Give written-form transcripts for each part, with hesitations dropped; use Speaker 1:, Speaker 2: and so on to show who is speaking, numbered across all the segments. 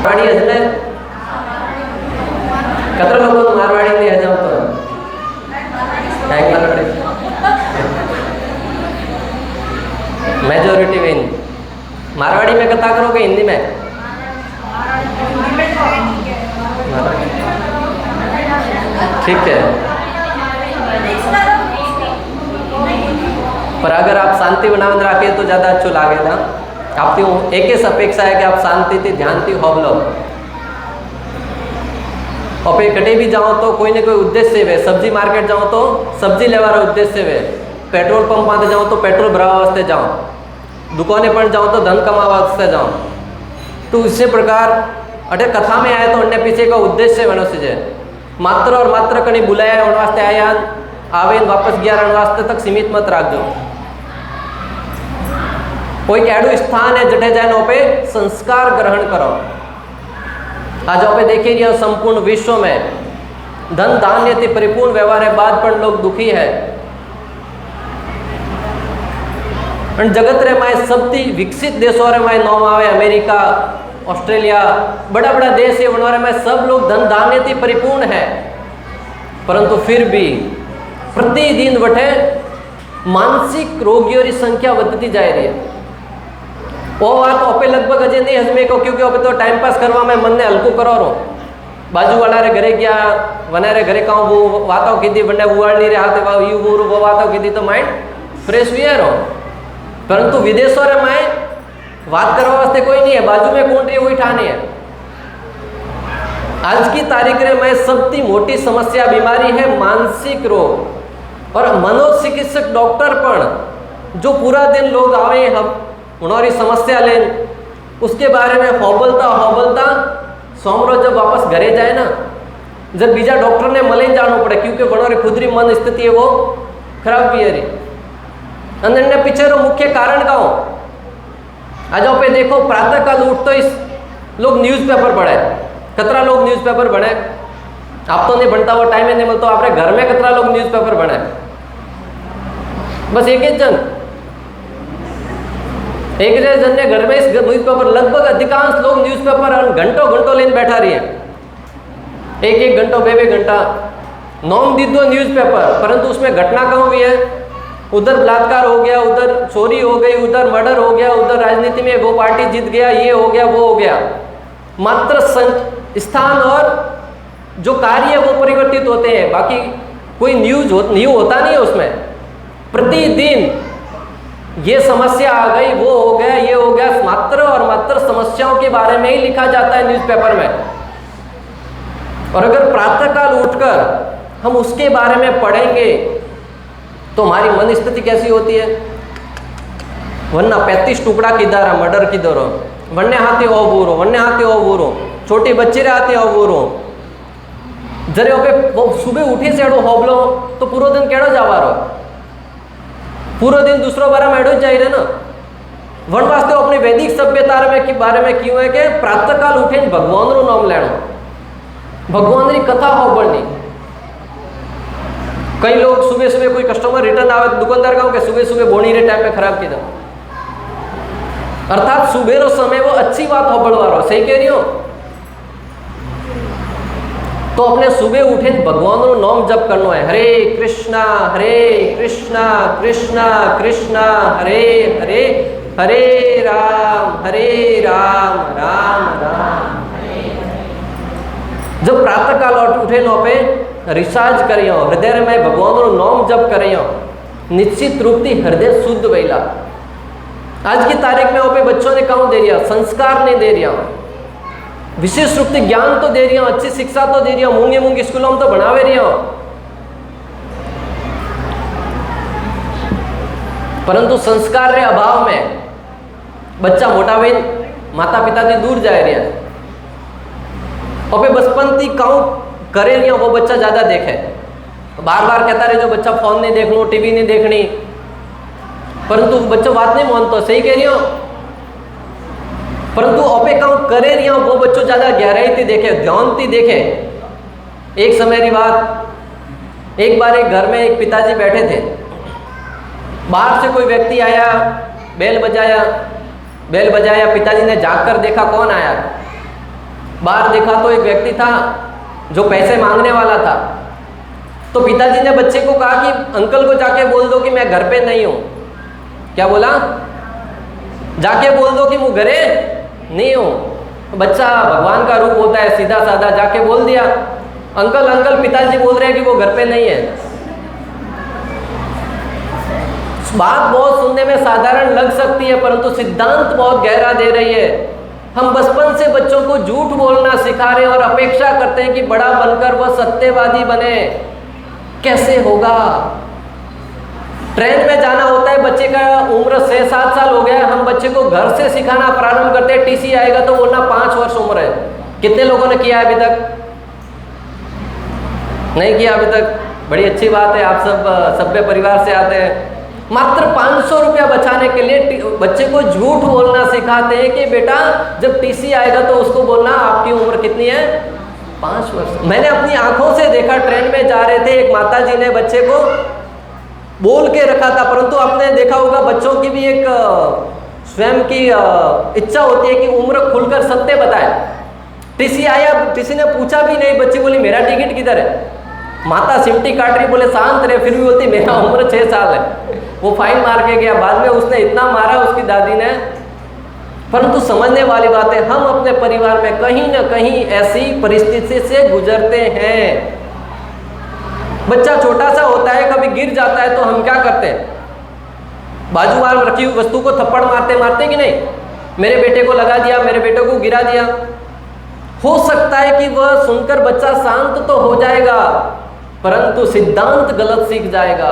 Speaker 1: मारवाड़ी हजने कतरा लोग मारवाड़ी नहीं हजम तो मेजोरिटी में मारवाड़ी में कथा करोगे हिंदी में? ठीक है, पर अगर आप शांति बनावन रखे तो ज़्यादा अच्छो लागेगा। आपकी एक ही अपेक्षा है कि आप शांति थी ध्यान थी होबलो और फिर कटे भी जाओ तो कोई ना कोई उद्देश्य वे। सब्जी मार्केट जाओ तो सब्जी लेवार उद्देश्य वे, पेट्रोल पंप माते जाओ तो पेट्रोल भरावा वास्ते जाओ, दुकाने पर जाओ तो धन कमावा वास्ते जाओ। तो इसी प्रकार अटे कथा में आए तो अन्य पीछे का उद्देश्य मनुष्य है। मात्र और मात्र कहीं बुलाया उन वास्ते आया आवे वापस गया उन वास्ते तक सीमित मत रखो। कोई एडू स्थान है जटे जाए पे संस्कार ग्रहण करो। आज आप देखे रहिए संपूर्ण विश्व में धन धान्य थी परिपूर्ण व्यवहार है बाद पर लोग दुखी है। जगत रे माए सबथी विकसित देशों रे माए नाम आवे अमेरिका ऑस्ट्रेलिया बड़ा बड़ा देश है उन्होंने में सब लोग धन धान्य थी परिपूर्ण है, परंतु फिर भी प्रतिदिन वटे मानसिक रोगियों की संख्या बढ़ती जा रही है। वो बात ओपे लगभग अजय नहीं हजमे को, क्योंकि ओपे तो टाइम पास करवा में मन ने हल्को करो रो। बाजू वाला रे घरे गया वने रे घरे कहूँ वो वाताव की थी बंडे उवाड़ नहीं रहा थे यू वो वाताव की थी तो माइंड फ्रेश हुई है रो। परंतु विदेशों रे माए बात करवा वास्ते कोई नहीं है, बाजू में कौन रही वही ठाने है। आज की तारीख रे में सबसे मोटी समस्या बीमारी है मानसिक रोग। और मनोचिकित्सक डॉक्टर पर जो पूरा दिन लोग आवे हम उन्होंने समस्या लेन उसके बारे में होबलता सोमरो जब वापस घरे जाए ना, जब बीजा डॉक्टर ने मले जाना पड़े क्योंकि उन्होंने खुद री मन स्थिति है वो खराब भी है रही। अंदर पीछे रो मुख्य कारण का हो आज आप देखो प्रातः काल उठ तो इस लोग न्यूज़पेपर पढ़े। कतरा लोग न्यूज़पेपर पढ़े? आप तो नहीं बनता वो टाइम नहीं मिलता आपने घर में कतरा लोग न्यूज़पेपर पढ़े? बस एक जन ने घर में इस न्यूज़पेपर लगभग अधिकांश लोग न्यूज़पेपर घंटों लेने बैठा रही है। एक घंटों बे घंटा नॉम दी दो न्यूज़पेपर, परंतु उसमें घटना कहूँ भी है। उधर बलात्कार हो गया, उधर चोरी हो गई, उधर मर्डर हो गया, उधर राजनीति में वो पार्टी जीत गया, ये हो गया वो हो गया। मात्र स्थान और जो कार्य वो परिवर्तित होते हैं, बाकी कोई न्यू होता नहीं है उसमें। प्रतिदिन ये समस्या आ गई वो हो गया ये हो गया, मात्र और मात्र समस्याओं के बारे में ही लिखा जाता है न्यूज़पेपर में। और अगर प्रातःकाल उठकर हम उसके बारे में पढ़ेंगे तो हमारी मन स्थिति कैसी होती है? वरना 35 टुकड़ा किधर है मर्डर किधर हो, वन्ने हाथी हो बूरो, वन्ने हाथी हो बूरो, छोटी बच्ची रे हाथी हो बूरो। जरे वो सुबह उठी से एडो होबलो तो पूरा दिन केड़ो जावा रो, पूरा दिन दूसरों बारे में एडो जाए रहे ना। वन वास्ते अपनी वैदिक सभ्यता में बारे में क्यों है कि प्रातःकाल उठे भगवान रो नाम लेना, भगवान री कथा होबड़नी। कई लोग सुबह सुबह कोई कस्टमर रिटर्न आवे दुकानदार कहूँ कि सुबह सुबह बोनी रे टाइम में खराब की दो, अर्थात सुबह रो समय वो अच्छी बात हो बड़वारो, सही कह रही हो। तो अपने सुबह उठे भगवान रो नाम जप करना है। हरे कृष्णा कृष्णा कृष्णा हरे हरे, हरे राम राम राम हरे हरे। जब प्रातः काल उठे नो पे रिचार्ज करियो, हृदय में भगवान रो नाम जप करियो, निश्चित रूप से हृदय शुद्ध वैला। आज की तारीख में ओपे बच्चों ने कहूँ दे रिया, संस्कार नहीं दे रिया, विशेष रूप से ज्ञान तो दे रही हूँ, अच्छी शिक्षा तो दे रही हूँ, मूंगी स्कूलों में तो बढ़ावे रही हूँ, परंतु संस्कार के अभाव में बच्चा मोटा हुए माता पिता से दूर जा रहे हैं। और बचपन थी कहूँ करे रही वो बच्चा ज़्यादा देखे, बार बार कहता रहे जो बच्चा फोन नहीं देखना, टीवी नहीं देखनी, परंतु बच्चा बात नहीं मानता, सही कह रही हो। परंतु अपे काम करे रही वो बच्चों ज़्यादा गहराई थी देखे, ध्यान थी देखे। एक समय की बात, एक बार एक घर में एक पिताजी बैठे थे, बाहर से कोई व्यक्ति आया, बेल बजाया, पिताजी ने जाग कर देखा कौन आया, बाहर देखा तो एक व्यक्ति था जो पैसे मांगने वाला था। तो पिताजी ने बच्चे को कहा कि अंकल को जाके बोल दो कि मैं घर पे नहीं हूं। क्या बोला? जाके बोल दो कि मैं घरे नहीं हूं। बच्चा भगवान का रूप होता है, सीधा साधा जाके बोल दिया, अंकल अंकल पिताजी बोल रहे हैं कि वो घर पे नहीं है। बात बहुत सुनने में साधारण लग सकती है, परंतु सिद्धांत बहुत गहरा दे रही है। हम बचपन से बच्चों को झूठ बोलना सिखा रहे हैं और अपेक्षा करते हैं कि बड़ा बनकर वह सत्यवादी बने। कैसे होगा? ट्रेन में जाना होता है, बच्चे का उम्र 6-7 साल हो गया है, हम बच्चे को घर से सिखाना प्रारंभ करते हैं, टीसी आएगा तो बोलना 5 वर्ष उम्र है। कितने लोगों ने किया अभी तक? नहीं किया अभी तक? बड़ी अच्छी बात है, आप सब सभ्य परिवार से आते हैं। मात्र 500 रुपया बचाने के लिए बच्चे को झूठ बोलना सिखाते हैं कि बेटा जब टीसी आएगा तो उसको बोलना आपकी उम्र कितनी है? 5 वर्ष। मैंने अपनी आंखों से देखा, ट्रेन में जा रहे थे, एक माता जी ने बच्चे को बोल के रखा था, परंतु आपने देखा होगा बच्चों की भी एक स्वयं की इच्छा होती है कि उम्र खुलकर सत्य बताए। टीसी आया, टीसी ने पूछा भी नहीं, बच्ची बोली मेरा टिकट किधर है? माता सिमटी काट रही, बोले शांत रहे, फिर भी बोलती मेरा उम्र 6 साल है। वो फाइन मार के गया। बाद में उसने इतना मारा उसकी दादी ने। परंतु समझने वाली बात है, हम अपने परिवार में कहीं ना कहीं ऐसी परिस्थिति से गुजरते हैं। बच्चा छोटा सा होता है, कभी गिर जाता है तो हम क्या करते हैं? बाजू वाल रखी हुई वस्तु को थप्पड़ मारते मारते कि नहीं, मेरे बेटे को लगा दिया, मेरे बेटे को गिरा दिया। हो सकता है कि वह सुनकर बच्चा शांत तो हो जाएगा, परंतु सिद्धांत गलत सीख जाएगा।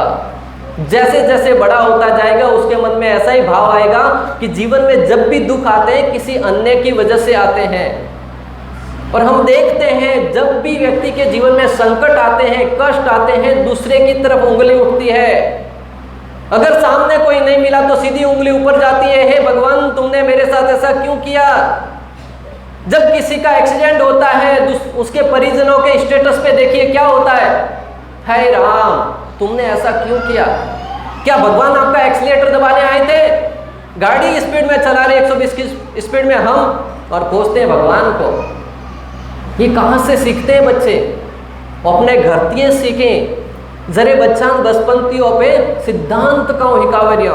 Speaker 1: जैसे जैसे बड़ा होता जाएगा उसके मन में ऐसा ही भाव आएगा कि जीवन में जब भी दुख आते हैं किसी अन्य की वजह से आते हैं। और हम देखते हैं जब भी व्यक्ति के जीवन में संकट आते हैं, कष्ट आते हैं, दूसरे की तरफ उंगली उठती है। अगर सामने कोई नहीं मिला तो सीधी उंगली ऊपर जाती है, हे भगवान तुमने मेरे साथ ऐसा क्यों किया? जब किसी का एक्सीडेंट होता है, उसके परिजनों के स्टेटस पे देखिए क्या होता है, हे राम तुमने ऐसा क्यों किया? क्या भगवान आपका एक्सीलेटर दबाने आए थे? गाड़ी स्पीड में चला रहे 120 की स्पीड में हम, और खोजते हैं भगवान को। ये कहाँ से सीखते हैं बच्चे? अपने घरतिये सीखें। जरे बच्चान बचपनतियों पे सिद्धांत का हिकावरिया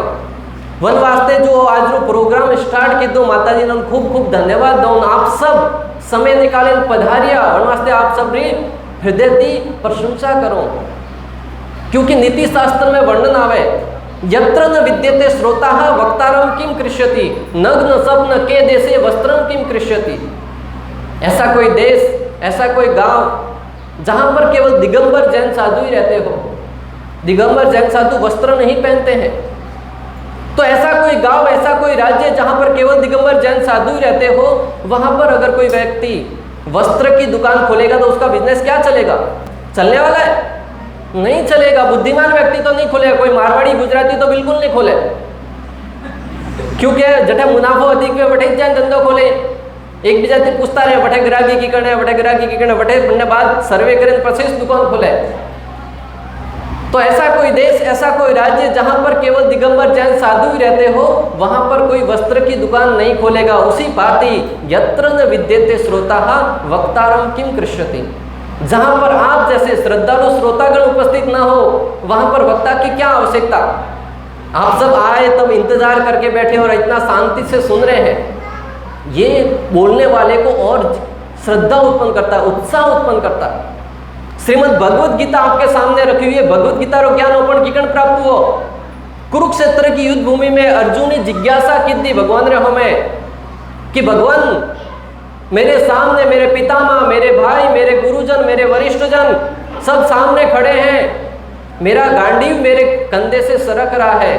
Speaker 1: वन वास्ते जो आज रो प्रोग्राम स्टार्ट की दो माता जी ने खूब खूब धन्यवाद दो। आप सब समय निकाले पधारिया वन वास्ते आप सब हृदय की प्रशंसा करो, क्योंकि नीति शास्त्र में वर्णन आवे यत्र न विद्यते श्रोता वक्तारम किम कृष्यति नग्न स्वप्न के देशे वस्त्रम किम कृष्यति। ऐसा कोई देश, ऐसा कोई गांव जहां पर केवल दिगंबर जैन साधु ही रहते हो। दिगंबर जैन साधु वस्त्र नहीं पहनते हैं। तो ऐसा कोई गांव, ऐसा कोई राज्य जहां पर केवल दिगंबर जैन साधु ही रहते हो, वहां पर अगर कोई व्यक्ति वस्त्र की दुकान खोलेगा तो उसका बिजनेस क्या चलेगा? चलने वाला है? नहीं चलेगा। बुद्धिमान व्यक्ति तो नहीं खोलेगा, कोई मारवाड़ी गुजराती तो बिल्कुल नहीं खोले, क्योंकि जटे मुनाफो अधिक में वठे जाए धंधो खोले। एक बीजा से पूछता रहे वठे ग्राहकी की करने, वठे ग्राहकी की करने, वठे बनने बाद सर्वे करें पछी दुकान खोले। तो ऐसा कोई देश, ऐसा कोई राज्य जहां पर केवल दिगंबर जैन साधु ही रहते हो, वहां पर कोई वस्त्र की दुकान नहीं खोलेगा। उसी भांति यत्र न विद्यते श्रोताः वक्तारम किम कृष्यति। जहां पर आप जैसे श्रद्धालु श्रोतागण उपस्थित ना हो, वहां पर वक्ता की क्या आवश्यकता? आप सब आए तब इंतजार करके बैठे और इतना शांति से सुन रहे हैं, ये बोलने वाले को और श्रद्धा उत्पन्न करता है, उत्साह उत्पन्न करता है। श्रीमद् भगवत गीता आपके सामने रखी हुई है। भगवत गीता रो ज्ञान ओपन किकन प्राप्त हुआ? कुरुक्षेत्र की युद्ध भूमि में अर्जुन ने जिज्ञासा की थी भगवान रे हमें कि भगवान मेरे सामने मेरे पितामह, मेरे भाई, मेरे गुरुजन, मेरे वरिष्ठजन सब सामने खड़े हैं। मेरा गांडीव मेरे कंधे से सरक रहा है,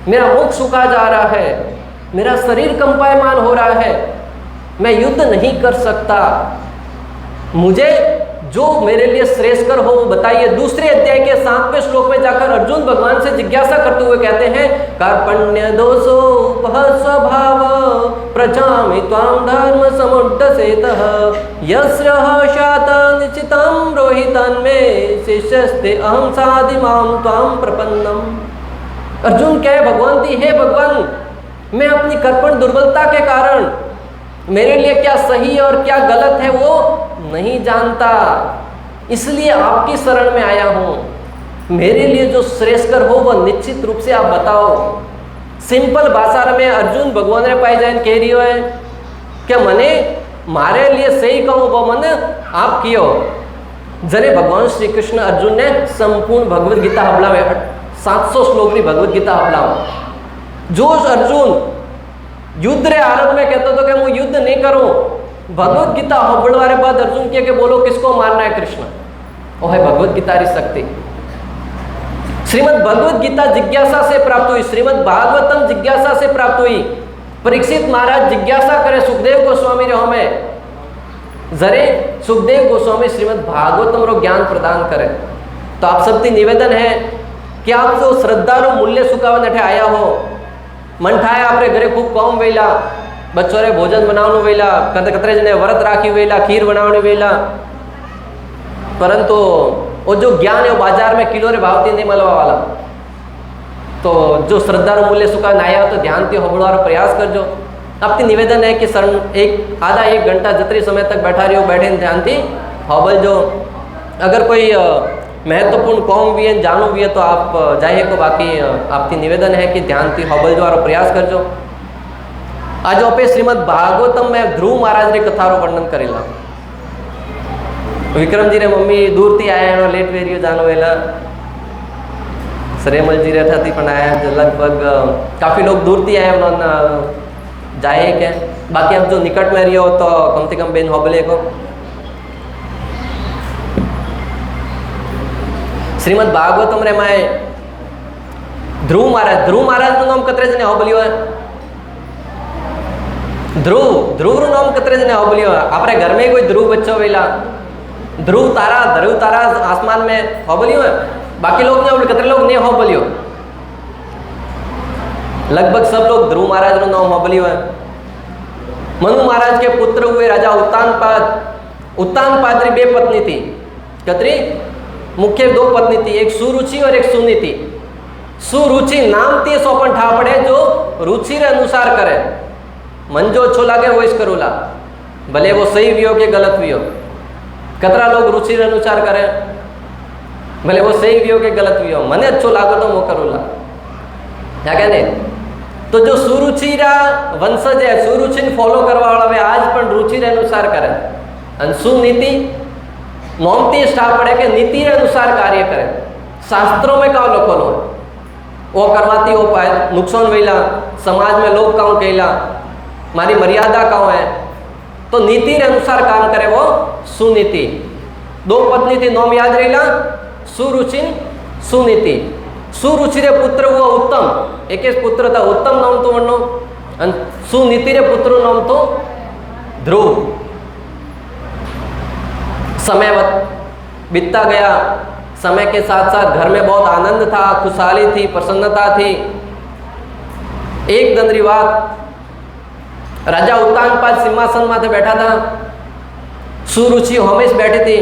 Speaker 1: मेरा मुख सूखा जा रहा है, मेरा शरीर कंपायमान हो रहा है, मैं युद्ध नहीं कर सकता। मुझे जो मेरे लिए श्रेष्ठकर हो वो बताइए। दूसरे अध्याय के 7वें श्लोक में जाकर अर्जुन भगवान से जिज्ञासा करते हुए कहते हैं, कार्पण्य दोषोपह स्वभाव प्रजामि त्वां धर्म समुड्डसेतः यस्यः शात निश्चितं रोहितन् मे शिष्यस्ते अहं साधिमां त्वां प्रपन्नम। अर्जुन कहे भगवान थी, हे भगवान मैं अपनी कर्पण दुर्बलता के कारण मेरे लिए क्या सही और क्या गलत है वो नहीं जानता, इसलिए आपकी शरण में आया हूं। मेरे लिए जो श्रेष्ठकर हो वह निश्चित रूप से आप बताओ। सिंपल भाषा में अर्जुन भगवान ने पाई जाए कह रही है कि मने मारे लिए सही कहूं वो मन आप कियो। जरे भगवान श्री कृष्ण अर्जुन ने संपूर्ण भगवद गीता हबलावे 700 श्लोक की भगवद गीता हबलाव। जो अर्जुन युद्ध रे आरंभ में कहता था कि मैं युद्ध नहीं करूं, भगवद गीता हबड़वारे बाद अर्जुन के बोलो किसको मारना है कृष्ण, वो है भगवद गीता री शक्ति। श्रीमद् भगवद गीता जिज्ञासा से प्राप्त हुई, श्रीमद् भागवतम जिज्ञासा से प्राप्त हुई। परीक्षित महाराज जिज्ञासा करे सुखदेव गोस्वामी रे हमें जरे सुखदेव गोस्वामी श्रीमद् भागवतम रो ज्ञान प्रदान करे। तो आप सबसे निवेदन है कि आप जो श्रद्धालु मूल्य सुखावन अठे आया हो, मन ठाए आपरे घरे खूब कौम वेला, बच्चों रे भोजन बनावनु वेला, कतरे जने व्रत राखी वेला, खीर बनावनी वेला, परंतु वो जो ज्ञान है वो बाजार में किलो रे भावती नहीं मिलवा वाला। तो जो श्रद्धालु मूल्य सुखावन आया हो तो ध्यान थी होबड़वारो प्रयास करजो। आपकी निवेदन है कि सर आधा एक घंटा जितनी समय तक बैठा रही हो बैठे ध्यान थी हॉबल जो। अगर कोई महत्वपूर्ण कौम भी है जानू भी है तो आप जाइए को, बाकी आपकी निवेदन है कि ध्यान थी हॉबल जो वारो प्रयास करजो। आज आपे श्रीमद् भागवतम में ध्रुव महाराज री कथा रो वर्णन करेला। विक्रम जी रे मम्मी दूर थी आया एनो लेट वेरियो जानो वेला, सरेमल जी रे थी पण आया लगभग काफी लोग दूर थी आए उन्होंने जाए क्या। बाकी अब जो निकट में रही हो तो कम से कम बेन हॉबले को श्रीमद् भागवतम रे माए ध्रुव महाराज नु नाम कतरे जने हॉबलियो है। ध्रुव नु नाम कतरे जने हॉबलियो है। आपरे घर में कोई ध्रुव बच्चो वेला, ध्रुव तारा आसमान में हॉबलियो है। बाकी लोग ने कतरे लोग नहीं हॉबलियो, लगभग सब लोग ध्रुव महाराज नु नाम हॉबलियो है। मनु महाराज के पुत्र हुए राजा उत्तानपाद री बे पत्नी थी। कतरी मुख्य दो पत्नी थी, एक सुरुचि और एक सुनीति। सुरुचि नाम थी सोपन ठा पड़े जो रुचि रे अनुसार करे, मन जो अच्छो लागे वो इस करूला, भले वो सही भी हो कि गलत भी हो। कतरा लोग रुचि रे अनुसार करे, भले वो सही भी हो कि गलत भी हो, मने अच्छो लागो तो वो करूला, क्या कहने। तो जो सुरुचिरा वंशज है, सुरुचि फॉलो करवा वाला वे आज पण रुचि रे अनुसार करे। अन सुनीति नोमती स्टार पड़े के नीति रे अनुसार कार्य करे। शास्त्रों में का लखोलो वो करवाती हो पाए नुकसान वेला, समाज में लोग काउ कहला, मारी मर्यादा काउ है, तो नीति रे अनुसार काम करे वो सुनीति। दो पत्नी थी, नोम याद रहेला, सुरुचि सुनीति। सुरुचि रे पुत्र हुआ उत्तम, एक पुत्र था उत्तम नाम तो वर्णो, सुनीति रे पुत्र नाम तो ध्रुव। समय बीतता गया, समय के साथ साथ घर में बहुत आनंद था, खुशहाली थी, प्रसन्नता थी। एक दिन री बात, राजा उत्तानपाद सिंहासन माथे बैठा था, सुरुचि हमेश बैठी थी।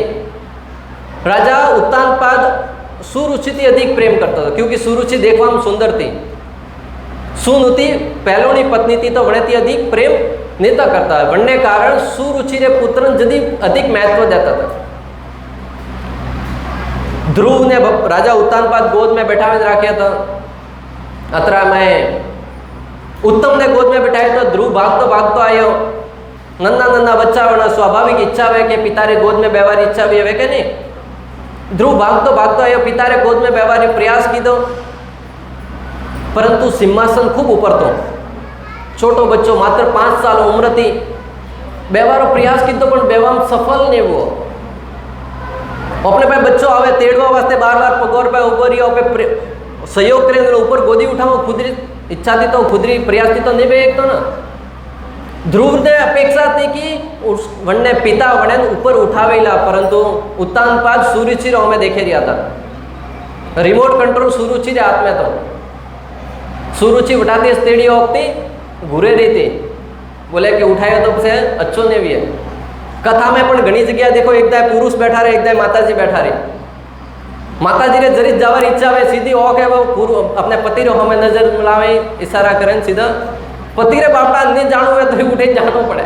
Speaker 1: राजा उत्तानपाद सुरुचि थी अधिक प्रेम करता था, क्योंकि सुरुचि देखवा में सुंदर थी। सुनुति पहलोनी पत्नी थी तो वने थी अधिक प्रेम नेता करता है, बनने कारण सुरुचि रे पुत्र जदी अधिक महत्व देता था। ध्रुव ने राजा उत्तानपाद गोद में बैठा रखा था। अतरा में उत्तम ने गोद में बैठाया तो ध्रुव भागतो आयो। नन्ना बच्चा बना, स्वाभाविक इच्छा है कि पिता रे गोद में बेवारी इच्छा भी है कि नहीं। ध्रुव भागतो आयो, पिता रे गोद में बेवारी प्रयास की दो, परंतु सिंहासन खूब ऊपर तो छोटो बच्चो मात्र 5 साल उम्र थी। बेवारो प्रयास की तो बेवाम सफल नहीं वो। अपने पे बच्चों आवे तेड़वा वास्ते बार पगोर पे उभो रही पे सहयोग करे ऊपर गोदी उठाओ, खुदरी इच्छा थी तो खुदरी प्रयास थी तो नहीं बे एक तो ना। ध्रुव ने अपेक्षा थी कि उस वन्ने पिता वने ऊपर उठावेला, परंतु उत्तानपाद सुरुचि रो में देखे रिया था। रिमोट कंट्रोल सुरुचि रे हाथ में तो सुरुचि उठाती स्टेडी वक्ती घूरे रही थी, बोले कि उठायो तो से अच्छो नहीं भी है। कथा में पण घनी जगह देखो, एक दाय पुरुष बैठा रहे, एक दाय माताजी बैठा रहे। माताजी रे जरी जावर इच्छा है सीधी ओक है वो अपने पति रो हमें नजर मिलावे, इशारा करें सीधा पति रे बापड़ा नहीं जानू है तो उठे जानो पड़े।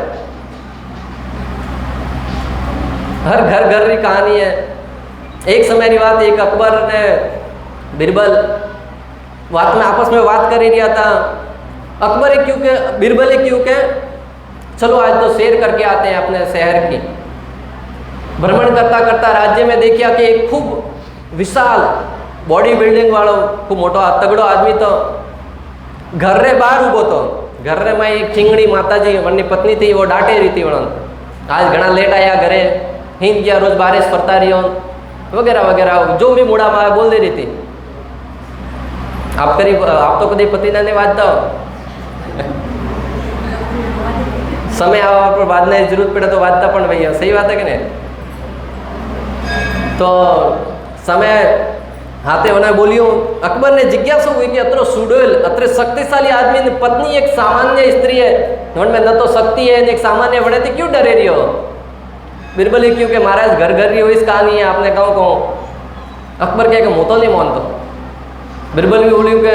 Speaker 1: हर घर घर की कहानी है। एक समय की बात, एक अकबर ने बीरबल बात में आपस में बात कर ही रहा था। अकबर है क्यों के बीरबल है क्यों के चलो आज तो सैर करके आते हैं अपने शहर की। भ्रमण करता करता राज्य में देखिया कि एक खूब विशाल बॉडी बिल्डिंग वालों खूब मोटो तगड़ो आदमी तो घर रे बाहर उभो तो। घर रे में एक चिंगड़ी माता जी वनी पत्नी थी, वो डांटे रही थी वणन आज घना लेट आया घरे, हिंद गया रोज बारिश फरता रही हो वगैरह वगैरह, जो भी मुड़ा माँ बोल दे रही थी। आप तो कभी पति ने वाजता हो समय आवा पर वादने की जरूरत पड़े तो वाजता पण भैया, सही बात है कि नहीं। तो समय हाथे होना बोलियो। अकबर ने जिज्ञासा हुई कि अतरो सुडोल अतरे शक्तिशाली आदमी ने पत्नी एक सामान्य स्त्री है, में न तो शक्ति है एक सामान्य बड़े थे, क्यों डरे रही हो। बीरबल क्योंकि महाराज घर घर रही हो इस कहानी है आपने कहो कहो। अकबर कहे कि मुँह तो नहीं मानतो। बीरबल भी बोलियो कि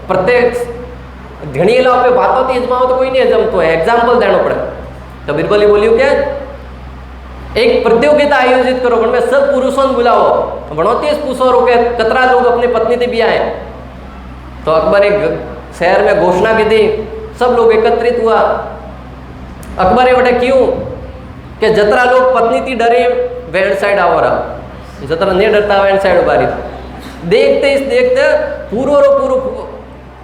Speaker 1: प्रत्येक घनी लाभ पे बातों थी अजमाओ तो कोई नहीं अजमतो है, एग्जाम्पल देना पड़े। तो बीरबल बोलियो क्या एक प्रतियोगिता आयोजित करो, में सब पुरुषों ने बुलाओ, बनोतीस पूछो रोके कतरा लोग अपनी पत्नी से भी आए। तो अकबर एक शहर में घोषणा की थी, सब लोग एकत्रित हुआ। अकबर बटे क्यों कि जतरा लोग पत्नी थी डरे वैन साइड आओ रहा, जतरा नहीं डरता वैन साइड उबारी। देखते इस देखते पूरो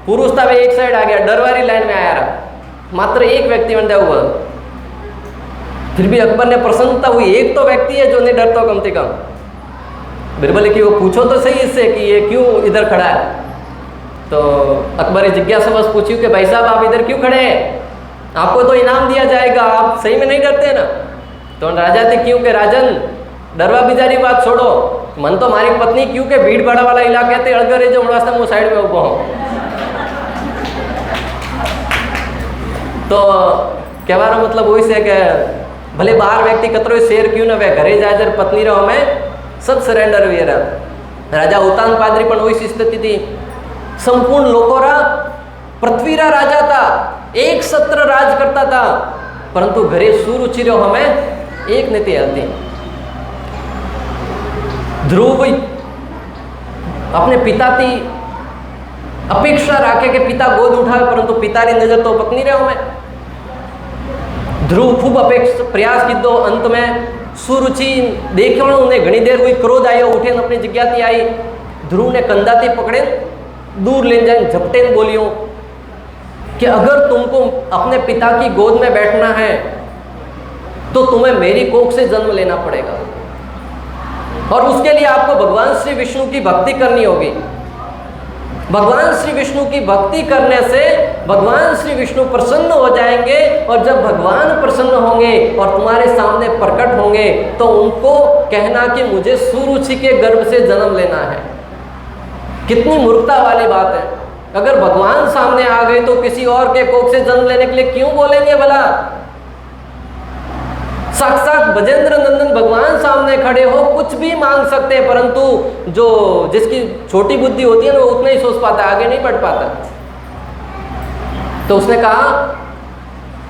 Speaker 1: पुरुष था वे एक साइड आ गया, डरवारी लाइन में आया रहा, मात्र एक व्यक्ति बन हुआ। फिर भी अकबर ने प्रसन्नता हुई, एक तो व्यक्ति है जो नहीं डरता कम से कम। बीरबल की वो पूछो तो सही इससे कि ये क्यों इधर खड़ा है। तो अकबर जिज्ञासा बस पूछी कि भाई साहब आप इधर क्यों खड़े हैं, आपको तो इनाम दिया जाएगा, आप सही में नहीं डरते ना। तो राजा थे क्यों के राजन डरवा बिजारी बात छोड़ो, मन तो हमारी पत्नी क्यों के भीड़ भाड़ वाला इलाके थे अड़गरे जो वास्ते मैं साइड में उभो हूँ। तो कहवारो मतलब वही से कि भले बाहर व्यक्ति कतरो शेर क्यों ना वे घरे जाए जर पत्नी रहो हमें सब सरेंडर हुए रहा। राजा उतान पादरी पण वही स्थिति थी, संपूर्ण लोकोरा पृथ्वीरा राजा था, एक सत्र राज करता था, परंतु घरे सुरुचि रहो हमें एक नीति हलती। ध्रुव अपने पिता की अपेक्षा राखे कि पिता गोद उठावे, परंतु पिता की नजर तो पत्नी रहो में। ध्रुव खूब अपेक्षा प्रयास किधो, अंत में सुरुचि देखो उन्हें घनी देर हुई, क्रोध आयो, उठे अपनी जिज्ञासी आई। ध्रुव ने कंधाती पकड़े दूर ले जाए झपटे बोलियो कि अगर तुमको अपने पिता की गोद में बैठना है तो तुम्हें मेरी कोख से जन्म लेना पड़ेगा, और उसके लिए आपको भगवान श्री विष्णु की भक्ति करनी होगी। भगवान श्री विष्णु की भक्ति करने से भगवान श्री विष्णु प्रसन्न हो जाएंगे, और जब भगवान प्रसन्न होंगे और तुम्हारे सामने प्रकट होंगे तो उनको कहना कि मुझे सुरुचि के गर्भ से जन्म लेना है। कितनी मूर्खता वाली बात है। अगर भगवान सामने आ गए तो किसी और के कोख से जन्म लेने के लिए क्यों बोलेंगे भला। साक्षात बजेंद्र नंदन भगवान सामने खड़े हो, कुछ भी मांग सकते हैं, परंतु जो जिसकी छोटी बुद्धि होती है ना वो उतना ही सोच पाता है, आगे नहीं बढ़ पाता। तो उसने कहा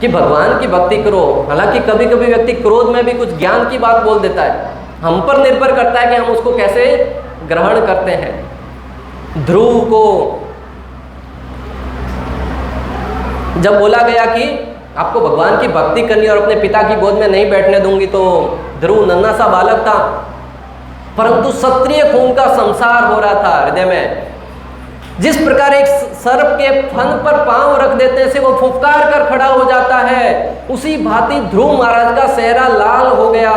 Speaker 1: कि भगवान की भक्ति करो। हालांकि कभी कभी व्यक्ति क्रोध में भी कुछ ज्ञान की बात बोल देता है, हम पर निर्भर करता है कि हम उसको कैसे ग्रहण करते हैं। ध्रुव को जब बोला गया कि आपको भगवान की भक्ति करनी और अपने पिता की गोद में नहीं बैठने दूंगी, तो ध्रुव नन्हा सा बालक था, परंतु क्षत्रिय खून का संसार हो रहा था हृदय में। जिस प्रकार एक सर्प के फन पर पांव रख देने से वो फुफकार कर खड़ा हो जाता है, उसी भांति ध्रुव महाराज का चेहरा लाल हो गया।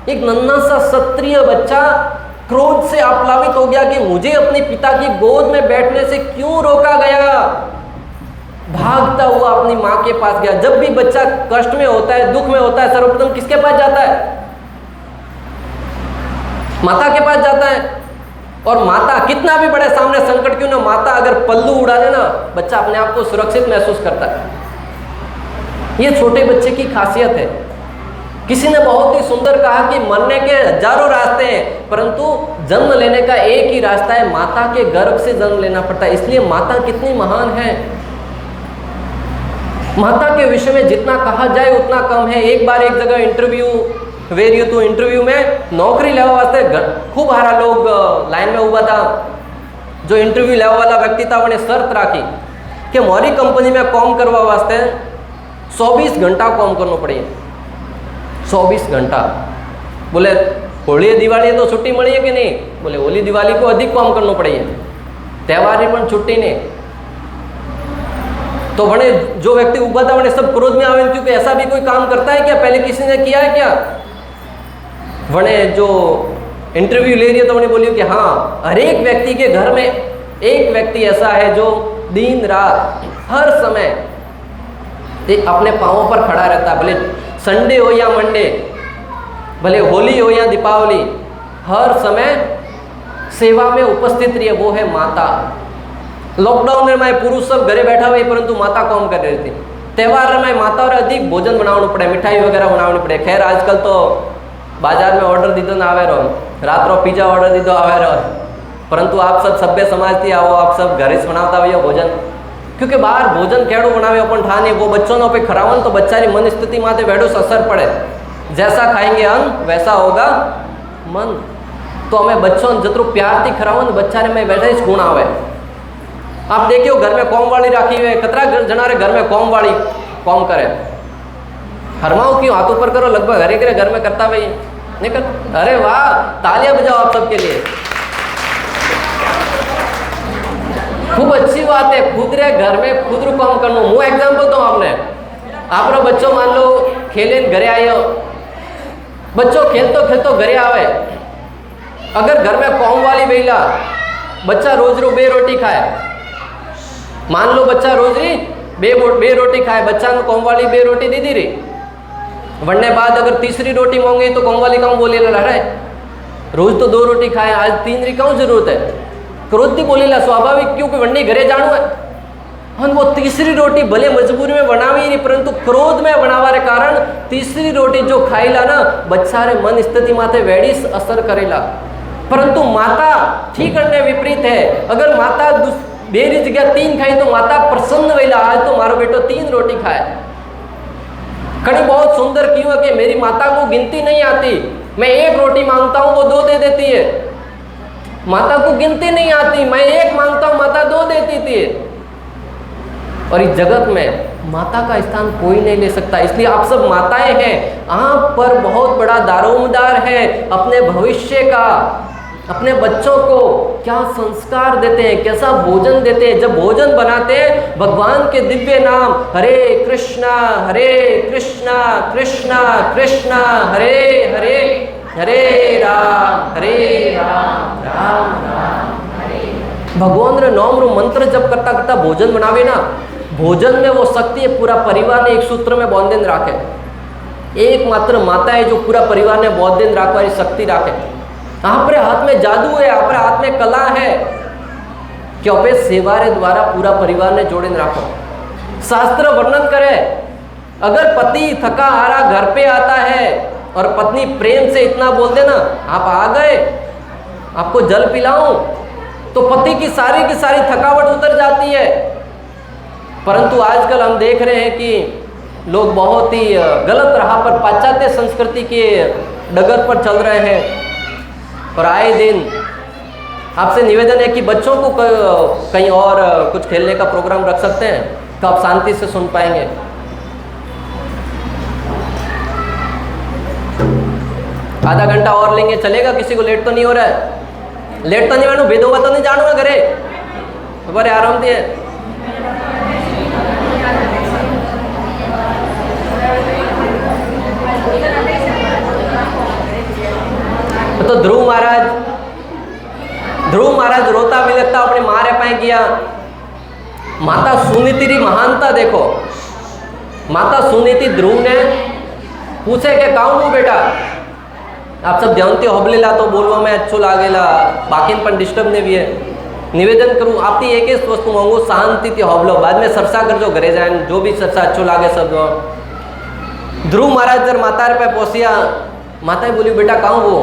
Speaker 1: एक नन्हा सा क्षत्रिय बच्चा क्रोध से आप्लावित हो गया कि मुझे अपने पिता की गोद में बैठने से क्यों रोका गया। भागता हुआ अपनी माँ के पास गया। जब भी बच्चा कष्ट में होता है, दुख में होता है, सर्वप्रथम किसके पास जाता है? माता के पास जाता है। और माता कितना भी बड़े सामने संकट क्यों ना, माता अगर पल्लू उड़ा दे ना, बच्चा अपने आप को सुरक्षित महसूस करता है। ये छोटे बच्चे की खासियत है। किसी ने बहुत ही सुंदर कहा कि मरने के हजारों रास्ते हैं, परंतु जन्म लेने का एक ही रास्ता है, माता के गर्भ से जन्म लेना पड़ता है। इसलिए माता कितनी महान है। माता के विषय में जितना कहा जाए उतना कम है। एक बार एक जगह इंटरव्यू વેર્યું હતું ઇન્ટરવ્યુ में નોકરી લેવા વાસ્તે ખૂબ સારા લોગ લાઈન में ઊભા था। जो इंटरव्यू लेवा वाला व्यक्ति था उन्हें शर्त राखी कि मोरी कंपनी में काम करवा वास्ते 24 घंटा काम करना पड़े। 24 घंटा। बोले होली दिवाली तो छुट्टी मिली है कि नहीं? बोले होली दिवाली को अधिक काम करना पड़े, त्यौहार पर छुट्टी नहीं। तो वने जो व्यक्ति उभा था वने सब क्रोध में आवे, क्योंकि ऐसा भी कोई काम करता है क्या? पहले किसी ने किया है क्या? वने जो इंटरव्यू ले रही है तो उन्हें बोलियो कि हाँ, हर एक व्यक्ति के घर में एक व्यक्ति ऐसा है जो दिन रात हर समय अपने पाँवों पर खड़ा रहता है, भले संडे हो या मंडे, भले होली हो या दीपावली, हर समय सेवा में उपस्थित रही है, वो है माता। लॉकडाउन में पुरुष सब घरे बैठा हुए परंतु माता काम कर रही थी। त्यौहार में माता और अधिक भोजन बनाना पड़े, मिठाई वगैरह बनानी पड़े। खैर आजकल तो बाजार में ऑर्डर दीधो ना आवे रहो, रात्रो पिज्जा ऑर्डर दीधो आवे रहो, परंतु आप सब सभ्य समाज थी आओ, आप सब घरे ज बनाता हुए भोजन, क्योंकि बाहर भोजन केड़ो बनावे अपन ठाने वो बच्चों पे खरावन तो बच्चारी मन स्थिति माथे वेड़ो असर पड़े। जैसा खाएंगे अन्न वैसा होगा मन। तो हमें बच्चों जतरो प्यार थी खरावन बच्चा ने में बैठे गुण आवे। आप देखियो घर में कौम वाली राखी हुए, कतरा जनारे घर में कौम वाली कौम करे। हरमाओ क्यों? हाथ ऊपर करो, लगभग हर एक घर में करता भाई नहीं कर। अरे वाह, तालियां बजाओ आप सबके लिए, खूब अच्छी बात है। खुद रे घर में खुद रू काम करना। मैं एग्जाम्पल दूं आपने, आप बच्चों मान लो खेले घरे आयो, बच्चों खेलतो खेलतो घरे आवे, अगर घर में कौम वाली बेला बच्चा रोज रो 2 रोटी खाए, मान लो बच्चा रोज री 2 रोटी खाए, बच्चा ने कौम वाली 2 रोटी दी दी रही, वरने बाद अगर तीसरी रोटी मांगे तो कौम वाली कहूँ बोले ला रहा है, रोज तो 2 रोटी खाए, आज 3 री कहूँ जरूरत है? क्रोध थी बोले ला स्वाभाविक, क्योंकि वंडी घरे जाणू है। हम वो तीसरी रोटी भले मजबूरी में बनावी नहीं, परंतु क्रोध में बनावा रे कारण तीसरी रोटी जो खाईला ना बच्चा रे मन स्थिति माथे वेड़ी असर करेला। परंतु माता ठीक करने विपरीत है। अगर माता 2 री जगह 3 खाई तो माता प्रसन्न वेला, आज तो मारो बेटो 3 रोटी खाए। कड़ी बहुत सुंदर क्यों है कि मेरी माता को गिनती नहीं आती, मैं 1 रोटी मांगता हूं वो 2 दे देती है। माता को गिनती नहीं आती, मैं 1 मांगता हूं माता 2 देती थी। और इस जगत में माता का स्थान कोई नहीं ले सकता। इसलिए आप सब माताएं हैं, आप पर बहुत बड़ा दारोमदार है अपने भविष्य का। अपने बच्चों को क्या संस्कार देते हैं, कैसा भोजन देते हैं। जब भोजन बनाते हैं भगवान के दिव्य नाम हरे कृष्णा कृष्णा कृष्णा हरे हरे, हरे राम राम राम हरे। भगवान रे नाम रो मंत्र जप करता करता भोजन बनावे ना, भोजन में वो शक्ति है पूरा परिवार ने एक सूत्र में बांधेन राखे। एकमात्र माता है जो पूरा परिवार ने बांधेन राखवारी शक्ति राखे। आपरे हाथ में जादू है, आपरे हाथ में कला है कि आपे सेवा रे द्वारा पूरा परिवार ने जोड़े राखो। शास्त्र वर्णन करे, अगर पति थका हारा घर पे आता है और पत्नी प्रेम से इतना बोल दे ना, आप आ गए आपको जल पिलाऊं, तो पति की सारी थकावट उतर जाती है। परंतु आजकल हम देख रहे हैं कि लोग बहुत ही गलत राह पर पाश्चात्य संस्कृति के डगर पर चल रहे हैं। और आए दिन आपसे निवेदन है कि बच्चों को कहीं और कुछ खेलने का प्रोग्राम रख सकते हैं तो आप शांति से सुन पाएंगे। आधा घंटा और लेंगे, चलेगा? किसी को लेट तो नहीं हो रहा है? लेट तो नहीं मानो, बेदोगा तो नहीं जानो घरे, बड़े आराम दिए। तो ध्रुव महाराज रोता बिलखता अपने माँ रे पाए गया। माता सुनीति री महानता देखो। माता सुनीति ध्रुव ने पूछे के कहूँ बेटा, आप सब जानते हो हबलेला तो बोलवा में अच्छो लागेला, बाकी पण डिस्टर्ब ने भी है। निवेदन करूँ आपकी एक ही वस्तु मांगो, शांति थी हबलो, बाद में चर्चा कर जो घरे जाए, जो भी चर्चा अच्छो लागे सब। ध्रुव महाराज जब माता पे पहुंचिया, माता बोली बेटा कहूँ वो,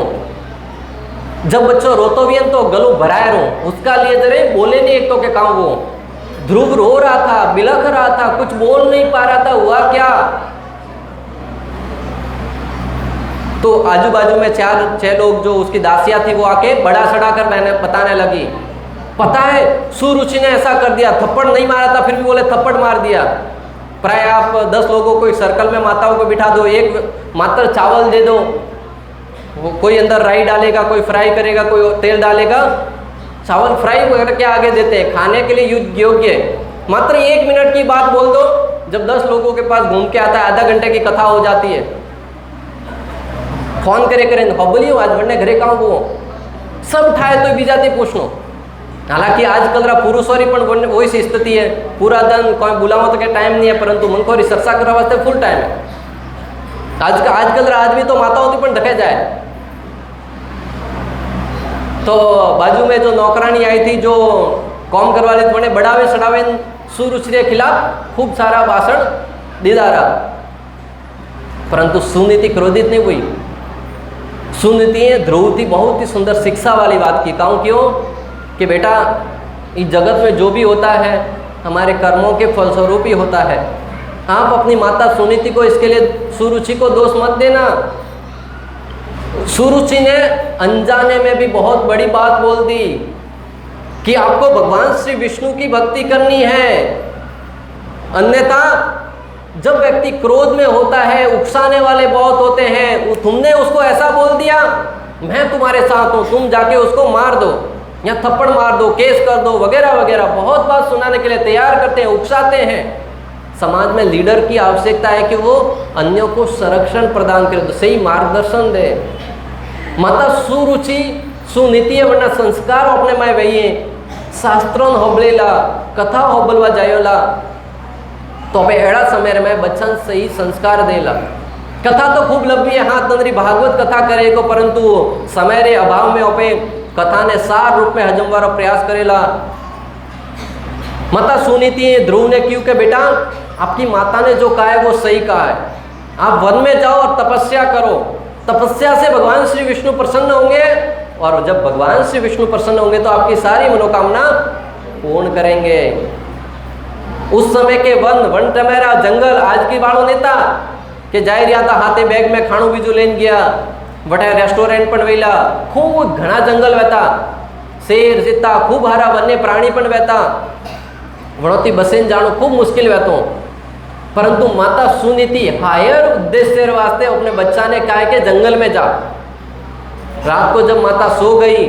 Speaker 1: जब बच्चों रोतो भी तो गलू भराए रो, उसका लिए जरे बोले नहीं एक तो के कहूँ वो। ध्रुव रो रहा था, बिलख रहा था, कुछ बोल नहीं पा रहा था, हुआ क्या? तो आजू बाजू में 4-6 लोग जो उसकी दासियाँ थी वो आके बड़ा सड़ा कर बताने लगी, पता है सुरुचि ने ऐसा कर दिया, थप्पड़ नहीं मारा था फिर भी बोले थप्पड़ मार दिया। प्राय आप 10 लोगों को एक सर्कल में माताओं को बिठा दो, एक मात्र चावल दे दो, वो कोई अंदर राई डालेगा, कोई फ्राई करेगा, कोई तेल डालेगा, चावल फ्राई वगैरह के आगे देते हैं, खाने के लिए योग्य है। मात्र 1 मिनट की बात बोल दो, जब 10 लोगों के पास घूम के आता है आधा घंटे की कथा हो जाती है। फोन करे करें हबली आज बनने घरे कहाँ वो सब ठाए तो बीजाती पूछनो। हालांकि आजकल पुरुषोरी पण वही सी स्थिति है, पूरा दिन कोई बुलावा तो क्या टाइम नहीं है, परंतु मन को चर्चा करने वास्ते फुल टाइम है। आजकल आदमी तो माताओं थी पण ढके जाए। तो बाजू में जो नौकरानी आई थी जो कॉम करवा ली थी, बढ़ावे सड़ावे सुरुचि के खिलाफ खूब सारा भाषण दीदा रहा, परंतु सुनीति क्रोधित नहीं हुई। सुनीति ध्रुव थी बहुत ही सुंदर शिक्षा वाली बात की, कहूँ क्यों कि बेटा इस जगत में जो भी होता है हमारे कर्मों के फलस्वरूप ही होता है। आप अपनी माता सुनीति को इसके लिए सुरुचि को दोष मत देना। सुरुचि ने अनजाने में भी बहुत बड़ी बात बोल दी कि आपको भगवान श्री विष्णु की भक्ति करनी है, अन्यथा जब व्यक्ति क्रोध में होता है, उकसाने वाले बहुत होते हैं, तुमने उसको ऐसा बोल दिया मैं तुम्हारे साथ हूं, तुम जाके उसको मार दो या थप्पड़ मार दो, केस कर दो वगैरह वगैरह, बहुत बात सुनाने के लिए तैयार करते हैं, उकसाते हैं। समाज में लीडर की आवश्यकता है कि वो अन्यों को संरक्षण प्रदान करे, तो सही मार्गदर्शन दे। माता सुरुचि सुनीति वरना संस्कार अपने में वही शास्त्रों होबलेला कथा होबलवा जायोला, तो अब एड़ा समय में बच्चन सही संस्कार देला। कथा तो खूब लंबी है, हाथ नंदरी भागवत कथा करे को, परंतु समय रे अभाव में ओपे कथा ने सार रूप में हजमवार प्रयास करेला। माता सुनीति ध्रुव ने क्यों के बेटा आपकी माता ने जो कहा है वो सही कहा है, आप वन में जाओ और तपस्या करो, तपस्या से भगवान श्री विष्णु प्रसन्न होंगे, और जब भगवान श्री विष्णु प्रसन्न होंगे तो आपकी सारी मनोकामना पूर्ण करेंगे। उस समय के वन टमेरा जंगल आज की बाड़ो नेता के जाए रहा था, हाथे बैग में खाणु बीजू लेन गया, वटे रेस्टोरेंट पण वेला, खूब घना जंगल वहता, शेर चीता खूब हारा वन्य प्राणी पण वहता, वणोती बसेन जाणु खूब मुश्किल वहतो। परंतु माता सुनीति हायर उद्देश्य वास्ते अपने बच्चा ने कहा कि जंगल में जा। रात को जब माता सो गई,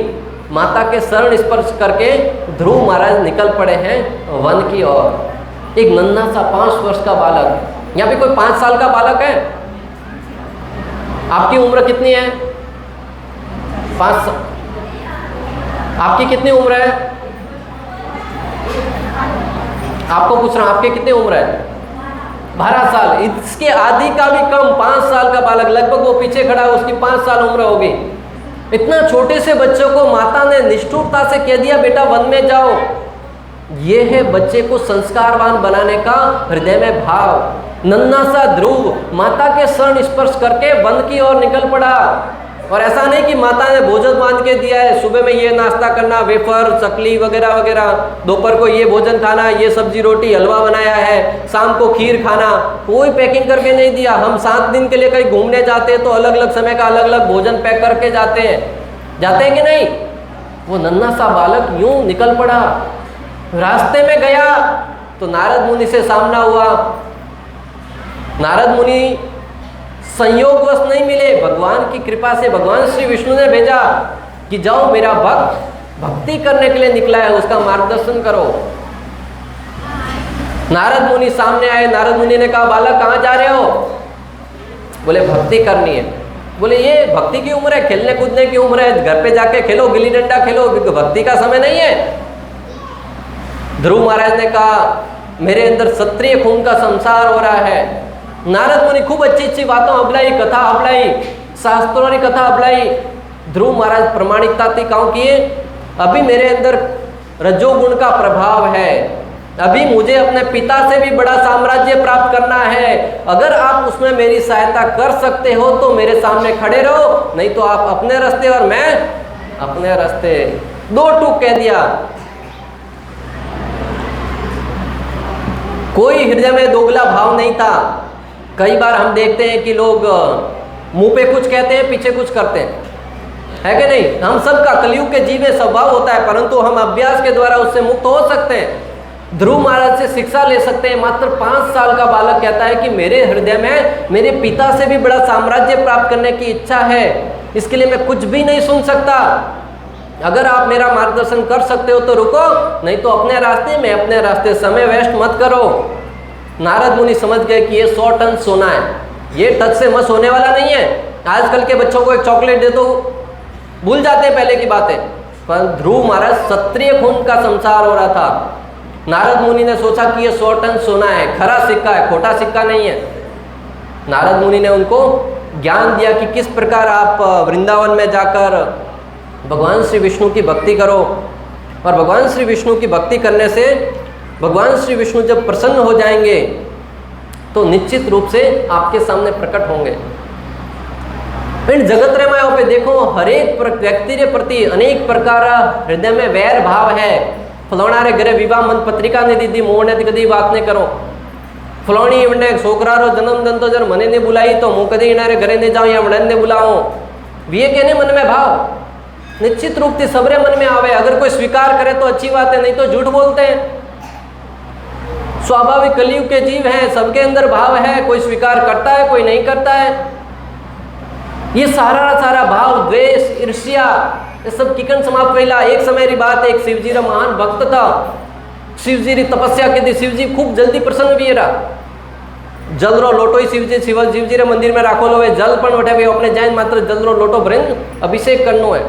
Speaker 1: माता के शरण स्पर्श करके ध्रुव महाराज निकल पड़े हैं वन की ओर। एक नन्हा सा 5 वर्ष का बालक, यहाँ पे कोई 5 साल का बालक है? आपकी उम्र कितनी है? 5 साल। आपकी कितनी उम्र है? आपको पूछ रहा हूं, आपकी कितनी उम्र है? 12 साल। इसके आदि का भी कम 5 साल का बालक, लगभग वो पीछे खड़ा है, उसकी 5 साल उम्र होगी। इतना छोटे से बच्चों को माता ने निष्ठुरता से कह दिया बेटा वन में जाओ। ये है बच्चे को संस्कारवान बनाने का हृदय में भाव। नन्हा सा ध्रुव माता के शरण स्पर्श करके वन की ओर निकल पड़ा। और ऐसा नहीं कि माता ने भोजन बांध के दिया है, सुबह में ये नाश्ता करना, वेफर चकली वगैरह वगैरह, दोपहर को ये भोजन खाना, ये सब्जी रोटी हलवा बनाया है, शाम को खीर खाना, कोई पैकिंग करके नहीं दिया। हम 7 दिन के लिए कहीं घूमने जाते हैं तो अलग अलग समय का अलग अलग भोजन पैक करके जाते हैं कि नहीं? वो नन्हा सा बालक यूं निकल पड़ा। रास्ते में गया तो नारद मुनि से सामना हुआ। नारद मुनि संयोगवश नहीं मिले, भगवान की कृपा से भगवान श्री विष्णु ने भेजा कि जाओ मेरा भक्त भक्ति करने के लिए निकला है, उसका मार्गदर्शन करो। नारद मुनि सामने आए। नारद मुनि ने कहा बालक कहाँ जा रहे हो? बोले भक्ति करनी है। बोले ये भक्ति की उम्र है, खेलने कूदने की उम्र है, घर पे जाके खेलो, गिल्ली डंडा खेलो, भक्ति का समय नहीं है। ध्रुव महाराज ने कहा मेरे अंदर क्षत्रिय खून का संसार हो रहा है। नारद मुनि खूब अच्छी अच्छी बातों अबलाई, कथा अबलाई, शास्त्रों की कथा अबलाई। ध्रुव महाराज प्रमाणिकता थी, कहूँ कि अभी मेरे अंदर रजोगुण का प्रभाव है, अभी मुझे अपने पिता से भी बड़ा साम्राज्य प्राप्त करना है। अगर आप उसमें मेरी सहायता कर सकते हो तो मेरे सामने खड़े रहो, नहीं तो आप अपने रास्ते और मैं अपने रास्ते। 2 टूक कह दिया। कोई हृदय में दोगला भाव नहीं था। कई बार हम देखते हैं कि लोग मुंह पे कुछ कहते हैं, पीछे कुछ करते हैं, है कि नहीं? हम सबका कलयुग के जीव में स्वभाव होता है, परंतु हम अभ्यास के द्वारा उससे मुक्त हो सकते हैं। ध्रुव महाराज से शिक्षा ले सकते हैं। मात्र 5 साल का बालक कहता है कि मेरे हृदय में मेरे पिता से भी बड़ा साम्राज्य प्राप्त करने की इच्छा है, इसके लिए मैं कुछ भी नहीं सुन सकता। अगर आप मेरा मार्गदर्शन कर सकते हो तो रुको, नहीं तो अपने रास्ते में अपने रास्ते समय वेस्ट मत करो। नारद मुनि समझ गए कि ये 100 टन सोना है, ये टच से मस होने वाला नहीं है। आजकल के बच्चों को एक चॉकलेट दे दो, भूल जाते हैं पहले की बातें। पर ध्रुव महाराज क्षत्रिय खून का संसार हो रहा था। नारद मुनि ने सोचा कि ये 100 टन सोना है, खरा सिक्का है, खोटा सिक्का नहीं है। नारद मुनि ने उनको ज्ञान दिया कि किस प्रकार आप वृंदावन में जाकर भगवान श्री विष्णु की भक्ति करो, और भगवान श्री विष्णु की भक्ति करने से भगवान श्री विष्णु जब प्रसन्न हो जाएंगे तो निश्चित रूप से आपके सामने प्रकट होंगे। इन जगत रेमायों पे देखो, हर एक व्यक्ति के प्रति अनेक प्रकार हृदय में वैर भाव है। फलोना रे घरे विवाह मन पत्रिका ने दीदी, मोह ने कदी बात नहीं करो। फलोनी वने छोकरा रो जन्मदिन तो जर मने ने बुलाई तो मुँह कदी इनारे घरे ने जाऊँ या वड़न ने बुलाओ। वे कहने मन में भाव निश्चित रूप से सबरे मन में आवे। अगर कोई स्वीकार करे तो अच्छी बात है, नहीं तो झूठ बोलते हैं। स्वाभाविक कलयुग के जीव हैं, सबके अंदर भाव है, कोई स्वीकार करता है, कोई नहीं करता है। ये सारा भाव, द्वेष, ईर्ष्या, ये सब किकन समाप्त करेला। एक समय री बात है, एक शिवजी रा महान भक्त था। शिवजी री तपस्या की थी, शिवजी खूब जल्दी प्रसन्न भी रहा। जल रो लोटो ही शिवजी रे मंदिर में राखो लो, जल पण उठे भाई अपने जाइन मात्र जल रो लोटो भरीन अभिषेक करनो है।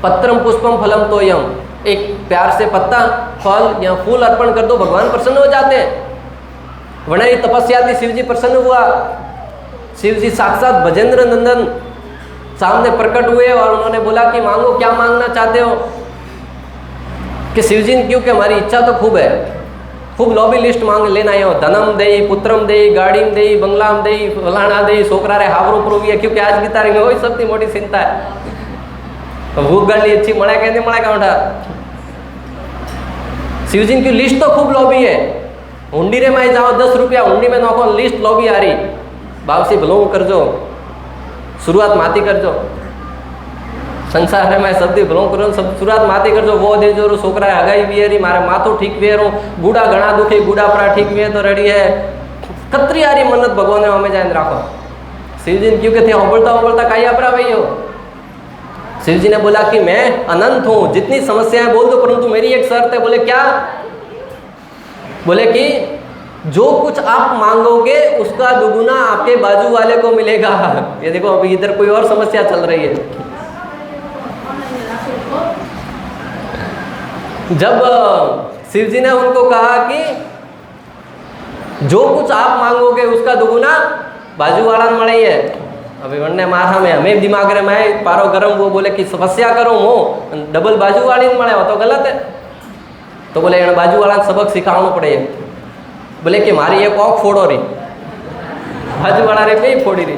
Speaker 1: पत्रम पुष्पम फलम तोयम, एक प्यार से पत्ता, फल या फूल अर्पण कर दो, भगवान प्रसन्न हो जाते हैं। वनाई तपस्या थी, शिवजी प्रसन्न हुआ। शिवजी साक्षात भजेंद्र नंदन सामने प्रकट हुए और उन्होंने बोला कि मांगो, क्या मांगना चाहते हो? कि शिवजी ने, क्योंकि हमारी इच्छा तो खूब है, खूब लॉबी लिस्ट मांग लेना है। धनम दे, पुत्रम दे, गाड़ी दे, बंगलाम दे, फलाना दे, छोकरा रे हावरो प्रो भी है, क्योंकि आज की तारीख में वही सबसे मोटी चिंता है। तो भूख गली अच्छी मड़ा कहते मड़ा काउंटा। शिवजी की लिस्ट तो खूब लॉबी है। हुंडी रे में जाओ 10 रुपया हुंडी में नौको, लिस्ट लॉबी आ रही, बावसी भलो करजो, शुरुआत माती करजो। संसार में सबदी भलो करो, सब शुरुआत माती करजो। वो दे जो छोकरा हगाई भी है, मारे माथो ठीक भी है, गुड़ा घना दुखी, गुड़ा परा ठीक भी है तो रेडी है। कतरी आरी मन्नत भगवान ने हमें जान राखो। शिवजी क्यों थे होबलता काई अपरा भाई हो। शिवजी ने बोला कि मैं अनंत हूँ, जितनी समस्याएं बोल दो, परंतु मेरी एक शर्त है। बोले क्या? बोले कि जो कुछ आप मांगोगे उसका दुगुना आपके बाजू वाले को मिलेगा। ये देखो अभी इधर कोई और समस्या चल रही है। जब शिवजी ने उनको कहा कि जो कुछ आप मांगोगे उसका दुगुना बाजू वाला मिले है, अभी वन्ने मारा में हमें दिमाग रे में पारो गरम। वो बोले कि समस्या करो मो डबल बाजू वाली मळे हो तो गलत है। तो बोले बाजू वाला सबक सिखावनो पड़े। बोले कि मारी एक औख फोड़ो रही, बाजू वाला रे पे फोड़ी रही।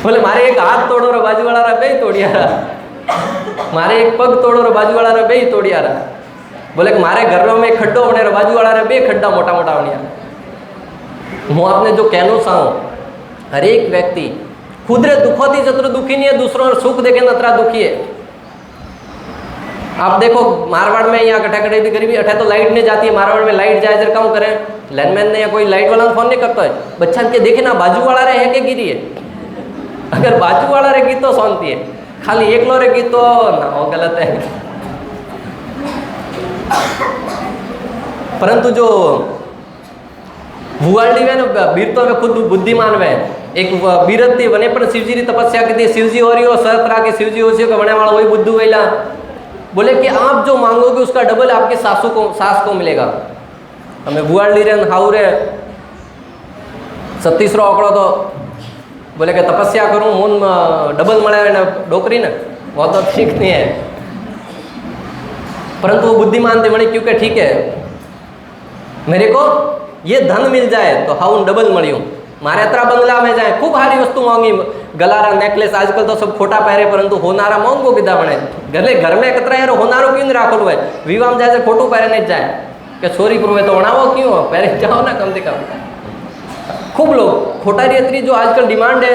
Speaker 1: बोले मारे एक हाथ तोड़ो रो, बाजू वाला रे पे तोड़िया रहा। मारे एक पग तोड़ो रो, बाजू वाला रे पे तोड़िया रहा। बोले कि मारे घरों में खड्डो बने रो, बाजू वाला रे पे खड्डा मोटा मोटा बनिया। હું आपने जो कहनो चाहूँ, हर एक व्यक्ति खुद रे दुखों थी जतरो दुखी नहीं है, दूसरों सुख देखे नतरा दुखी है। आप देखो मारवाड़ में यहाँ कटाकटी भी गरीबी, अठे तो लाइट नहीं जाती है। मारवाड़ में लाइट जाए जर काम करें, लैंडमैन ने या कोई लाइट वाला फोन नहीं करता है। बच्चा के देखे ना बाजू वाला रहे के गिरी है। अगर बाजू वाला रहेगी तो शांति है, खाली एक लो रहेगी तो ना, वो गलत है। परंतु जो भुआड़ी वे ना वीर तो वे खुद बुद्धिमान वे, एक वीरत थी वने पर शिवजी की तपस्या की थी। शिवजी हो रही हो शरत रहा कि शिवजी हो सी बने वाला वही बुद्धू वेला। बोले कि आप जो मांगोगे उसका डबल आपके सास को मिलेगा। हमें बुआड़ी रे हाउ रे 37 आंकड़ो तो बोले कि तपस्या करूँ मून डबल मळे डोकरी ने, वो तो ठीक नहीं है। परंतु वो बुद्धिमान थे बने, क्योंकि ठीक है मेरे को ये धन मिल जाए तो हाउ डबल मळ्यू, मारे अतरा बंगला में जाए, खूब सारी वस्तु मांगी, गलारा नेकलेस, आजकल तो सब खोटा पहरे, परंतु होनारा मांगो किदा बने। गले घर में कतरा यार होनारो क्यों नहीं राखो है, विवाह में जाए खोटू पहरे नहीं जाए कि छोरी पुरवे तो बनावो क्यों, पहरे जाओ ना कम से कम। खूब लोग खोटारी अतरी जो आजकल डिमांड है,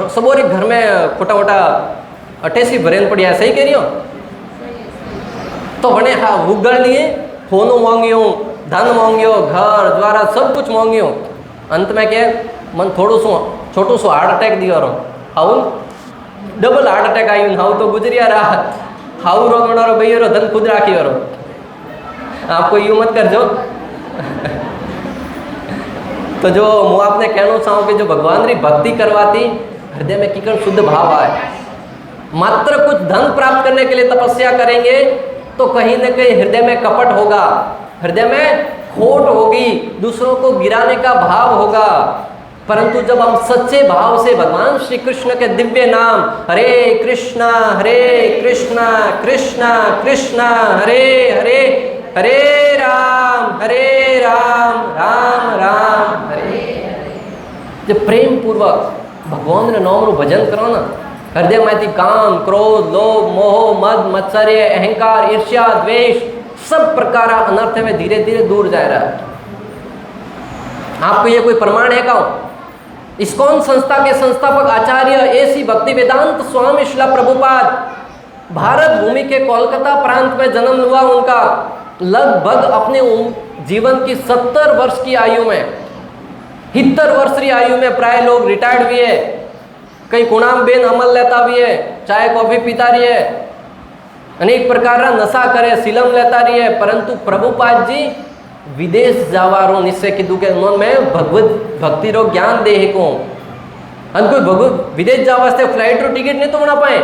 Speaker 1: सबोरी घर में खोटा मोटा अटेसी भरेन पड़िया, सही कह रही हो? तो बने हाँ उगल लिए फोनो मांगियो, धन मांगियो, घर द्वारा सब कुछ मांगियो, अंत में क्या मन थोड़ो सो छोटो सो हार्ट अटैक दियो रो, हाउ डबल हार्ट अटैक आई, हाउ तो गुजरिया रहा, हाउ रो गणो भैया रो धन खुद राखी रो। आपको यूं मत कर जो। तो जो मैं आपने कहना चाहूँ कि जो भगवान री भक्ति करवाती हृदय में किकन शुद्ध भाव आए, मात्र कुछ धन प्राप्त करने के लिए तपस्या करेंगे तो कहीं न कहीं हृदय में कपट होगा, हृदय में खोट होगी, दूसरों को गिराने का भाव होगा। परंतु जब हम सच्चे भाव से भगवान श्री कृष्ण के दिव्य नाम हरे कृष्णा कृष्णा कृष्णा हरे हरे, हरे राम राम राम हरे हरे, जब प्रेम पूर्वक भगवान रे नाम रो भजन करो ना, हृदय में काम क्रोध लोभ मोह मद मत्सर्य अहंकार ईर्ष्या द्वेष सब प्रकार अनर्थ में धीरे धीरे दूर जा रहा है। आपको ये कोई प्रमाण है? का इस्कॉन संस्था के संस्थापक आचार्य ऐसी भक्ति वेदांत स्वामी श्रील प्रभुपाद भारत भूमि के कोलकाता प्रांत में जन्म हुआ। उनका लगभग अपने जीवन की 70 वर्ष की आयु में, 70 वर्ष की आयु में प्राय लोग रिटायर्ड भी है, कई कुणाम बेन अमल लेता भी है, चाय कॉफी पीता रही है, अनेक प्रकार नशा करे, सिलम लेता रही है। परंतु प्रभुपाद जी विदेश जावारो निश्चय कीधु के में भगवत भक्ति रो ज्ञान दे को कोई भगवत विदेश जावा वास्ते फ्लाइट रो टिकट नहीं तो बना पाए,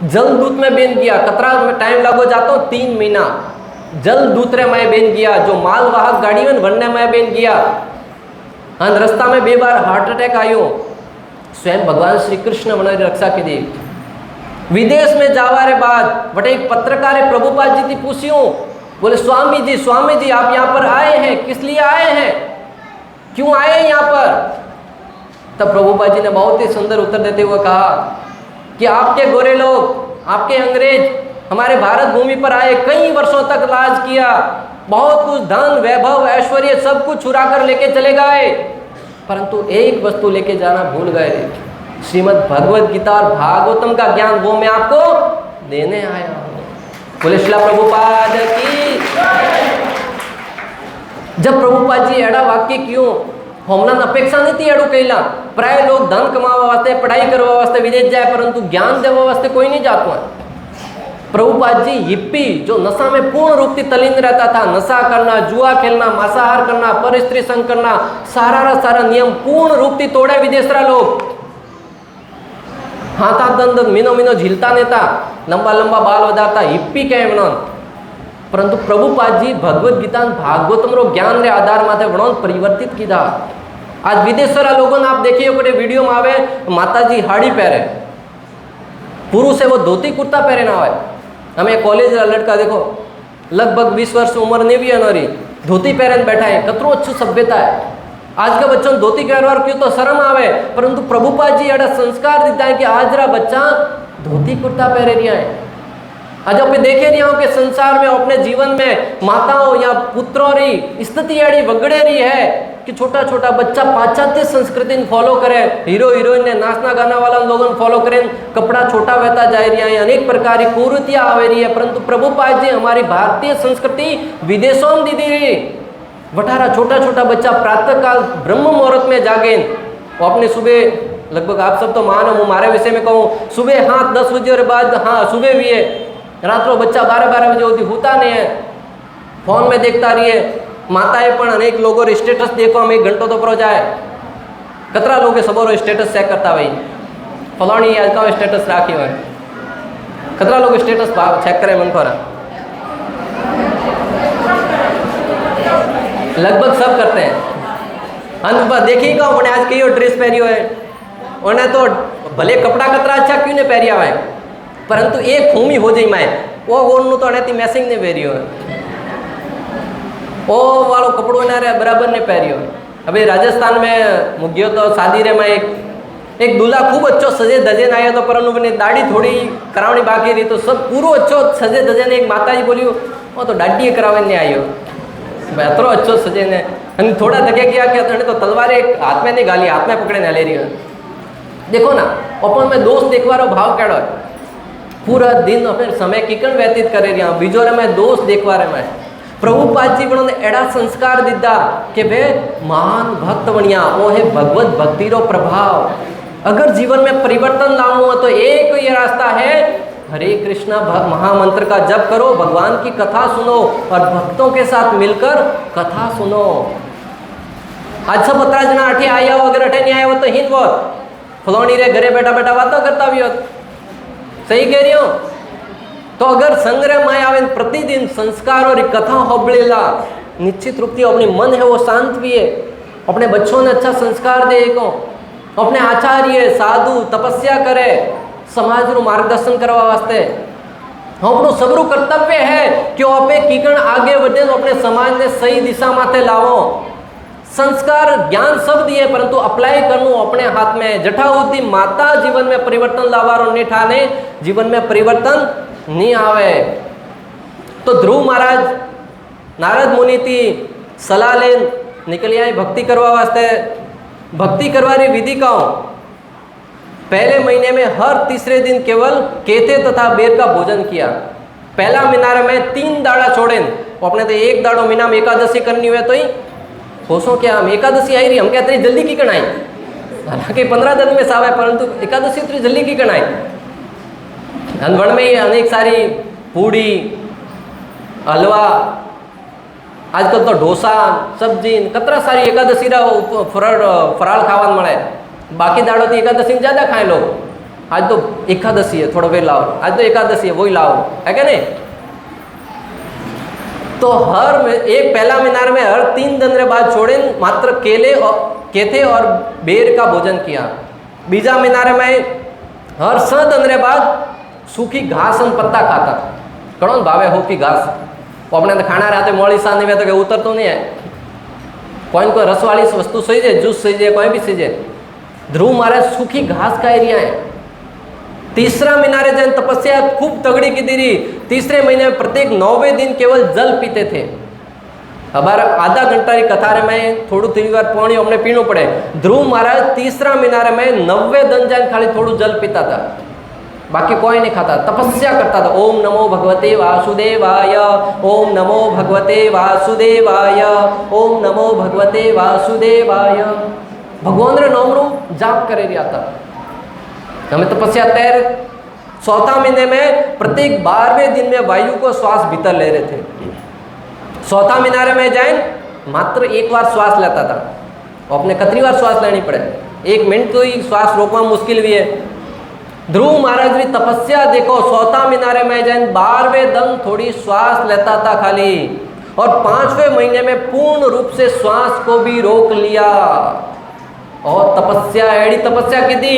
Speaker 1: जलदूत में बेन गया, कतरा में टाइम लागो जातो 3 महीना, जलदूत रे मैं बेन गया, जो मालवाहक गाड़ी में वरने मैं बेन गया, अन रास्ता में 2 बार हार्ट अटैक आयो, स्वयं भगवान श्री कृष्ण बना रक्षा की दी। विदेश में जावा रे बाद बटे एक पत्रकार प्रभुपाद जी थी पूछियो, बोले स्वामी जी आप यहाँ पर आए हैं, किस लिए आए हैं, क्यों आए हैं यहाँ पर? तब प्रभुपाद जी ने बहुत ही सुंदर उत्तर देते हुए कहा कि आपके गोरे लोग, आपके अंग्रेज हमारे भारत भूमि पर आए, कई वर्षों तक राज किया, बहुत कुछ धन वैभव ऐश्वर्य सब कुछ चुरा कर लेके चले गए, परंतु एक वस्तु लेके जाना भूल गए, श्रीमद् भगवत गीता और भागवतम का ज्ञान, वो मैं आपको देने आया हूँ। बोले श्रील प्रभुपाद की। जब प्रभुपाद जी एड़ा वाक्य क्यों हमला अपेक्षा नहीं थी एड़ू कहला, प्राय लोग धन कमावा वास्ते पढ़ाई करवा वास्ते विदेश जाए, परंतु ज्ञान देवा वास्ते कोई नहीं जाता है। प्रभुपाद जी हिप्पी जो नशा में पूर्ण रूप से तल्लीन रहता था, नशा करना, जुआ खेलना, मांसाहार करना, पर स्त्री संग करना, सारा नियम पूर्ण रूप से तोड़े विदेशरा लोग, हाथा दंद मीनो झीलता नेता, लंबा बाल वधारता, हिप्पी कहे वणन। परंतु प्रभुपाद जी भगवत गीता भागवतम रो ज्ञान रे आधार माथे वणन परिवर्तित कीधा। आज विदेशरा लोगों ने आप देखिए कोई वीडियो में आवे माता जी हाड़ी पहरे, पुरुष है वो धोती कुर्ता पहरे ना आवे। हमें कॉलेज लड़का देखो लगभग 20 वर्ष उम्र ने भी अनोरी धोती पहरन बैठा है, कतरो अच्छी सभ्यता है। आज का बच्चों धोती पहरवार क्यों तो शर्म आवे, परंतु प्रभुपाद जी एड़ा संस्कार देता है कि आज रा बच्चा धोती कुर्ता पहरे रिया है। आज आप देखे रही हो कि संसार में अपने जीवन में माताओं या पुत्रों री स्थिति एड़ी बगड़े रही है कि छोटा बच्चा पाश्चात्य संस्कृति फॉलो करे, हीरो हीरोइन ने नाचना गाना वाला लोगों फॉलो करें, कपड़ा छोटा बहता जा रही है, अनेक प्रकार की कुरीतियां आ रही है। परंतु प्रभुपाद जी हमारी भारतीय संस्कृति विदेशों में दीदी रही, वठारा छोटा बच्चा प्रातः काल ब्रह्म मुहूर्त में जागे, वो अपने सुबह लगभग आप सब तो मानो हूँ मारे विषय में कहूँ सुबह हाँ 10 बजे और बाद हाँ सुबह भी है, रात्रों बच्चा 12 बजे होती होता नहीं है, फोन में देखता रही है। माताएं पण अनेक लोगों स्टेटस देखो हम 1 घंटो तो प्रो जाए, कतरा लोग सबोरो स्टेटस चेक करता भाई फलानी आज का स्टेटस राखी हुआ, कतरा लोग स्टेटस चेक करे मन पर, लगभग सब करते हैं। अंत पर देखिएगा उन्हें आज कई ड्रेस पहनियो है, उन्हें तो भले कपड़ा कतरा अच्छा क्यों नहीं पहरिया है, परंतु एक खूमी हो जाई मैं वो ओनू तो अने मैसिंग नहीं पहरियो है, ओ वालो कपड़ो ना बराबर ने पहरियो है। अभी राजस्थान में मुझे तो शादी रे में एक दूल्हा खूब अच्छो सजे धजे आया तो परंतु मैंने दाढ़ी थोड़ी करावनी बाकी रही तो सब पूरा अच्छो सजे धजे ने एक माता जी बोली वो तो दाढ़ी करावे नहीं आयो, एतरो अच्छो सजे ने अने थोड़ा दगे गया कि अने तो तलवारे हाथ में नहीं गाली, हाथ में पकड़े ने ले रही है। देखो ना, अपन में दोस्त देखवारो भाव केड़ो है। पूरा दिन अपने समय किकण व्यतीत करे रहा, बीजोरे में दोस्त देखवा रहे में। प्रभुपाद जी ने एड़ा संस्कार दीदा कि वे महान भक्त बनिया, वो है भगवत भक्ति रो प्रभाव। अगर जीवन में परिवर्तन लाना हो तो एक ये रास्ता है, हरे कृष्णा महामंत्र का जप करो, भगवान की कथा सुनो और भक्तों के साथ मिलकर कथा सुनो। आज सब 17 जना अठे आया हो, अगर अठे नहीं आया हो तो हिंद वो फलोनी रे घरे बैठा बैठा बातों करता भी हो। सही कह रही हो? तो अगर संग्रह में आवे प्रतिदिन संस्कार और कथा होबड़ेला, निश्चित रूप से अपनी मन है वो शांत भी है, अपने बच्चों ने अच्छा संस्कार दे को, अपने आचार्य साधु तपस्या करे, समाज नु मार्गदर्शन करवा वास्ते अपनो सबरू कर्तव्य है कि आपे कीकण आगे बढ़े, अपने समाज ने सही दिशा माथे लावो। संस्कार ज्ञान सब दिए परंतु अप्लाई करनो अपने हाथ में। जटाउद्दी माता जीवन में परिवर्तन लावारो नहीं ठाने, जीवन में परिवर्तन नहीं आवे। तो ध्रुव महाराज नारद मुनि थी सलाह लेन निकली आई भक्ति करवा वास्ते। भक्ति करवारी विधि का पहले महीने में हर तीसरे दिन केवल केते तथा बेर का भोजन किया। पहला महीना में 3 दाड़ा छोड़े, अपने तो एक दाड़ो महीना में एकादशी करनी हुए तो ही होशो क्या हम एकादशी आई रही, हम कहते हैं जल्दी की कनाई, हालांकि 15 दिन में सावे परंतु एकादशी इतनी जल्दी की कनाई। अनवण में ही अनेक सारी पूड़ी हलवा, आजकल तो डोसा सब्जी कतरा सारी एकादशी फराळ खावा मळे। बाकी दाड़ो तो एकादशी ज्यादा खाए लोग, आज तो एकादशी है थोड़ा वे लाओ, आज तो एकादशी है वही लाओ, है क्या नहीं? तो हर एक पहला मीनार में हर 3 दिन रे बाद छोड़े मात्र केथे और बेर का भोजन किया। बीजा मीनार में हर 6 दिन रे बाद सूखी घास और पत्ता खाता। कौन भावे हो की घास, वो अपने तो खाना रहते मोड़ी सा नहीं तो उतर तो नहीं है। कोई रस वाली वस्तु सही जाए, जूस सही जाए, कोई भी सही जाए। ध्रुव महाराज सूखी घास का एरिया है। तीसरा महीना जैन तपस्या खूब तगड़ी की दीरी। तीसरे महीने में प्रत्येक 9वें दिन केवल जल पीते थे। हमारा आधा घंटा की कथा में थोड़ू तीन बार पानी हमने पीना पड़े। ध्रुव महाराज तीसरा महीना में 90 दिन जैन खाली थोड़ू जल पीता था, बाकी कोई नहीं खाता, तपस्या करता था। ओम नमो भगवते वासुदेवाय, ओम नमो भगवते वासुदेवाय, ओम नमो भगवते वासुदेवाय। भगवान रे नाम रो जाप करे रहा था। हमें तपस्या तैर 4था महीने में प्रत्येक 12वें दिन में वायु को श्वास भीतर ले रहे थे। 4था महीना में जाए मात्र 1 बार श्वास लेता था, अपने कितनी बार श्वास लेनी पड़े, 1 मिनट तो ही श्वास रोकना मुश्किल भी है। ध्रुव महाराज की तपस्या देखो, 4था महीना में जाए 12वें दिन थोड़ी श्वास लेता था खाली, और 5वें महीने में पूर्ण रूप से श्वास को भी रोक लिया। और तपस्या एड़ी तपस्या की थी,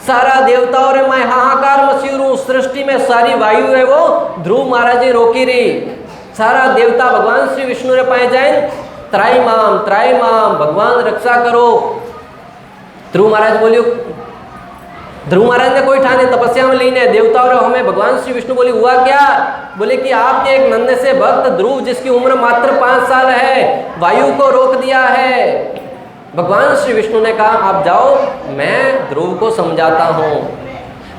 Speaker 1: सारा देवताओं रे मैं हाहाकार मसीरू, सृष्टि में सारी वायु है वो ध्रुव महाराज जी रोकी रही। सारा देवता भगवान श्री विष्णु रे पाए जाए, त्राई माम भगवान रक्षा करो। ध्रुव महाराज बोलियो, ध्रुव महाराज ने कोई ठाने तपस्या में लीने देवताओं रे हमें भगवान श्री विष्णु बोली हुआ क्या? बोले कि आपके एक नन्हे से भक्त ध्रुव जिसकी उम्र मात्र 5 साल है, वायु को रोक दिया है। भगवान श्री विष्णु ने कहा आप जाओ, मैं ध्रुव को समझाता हूँ।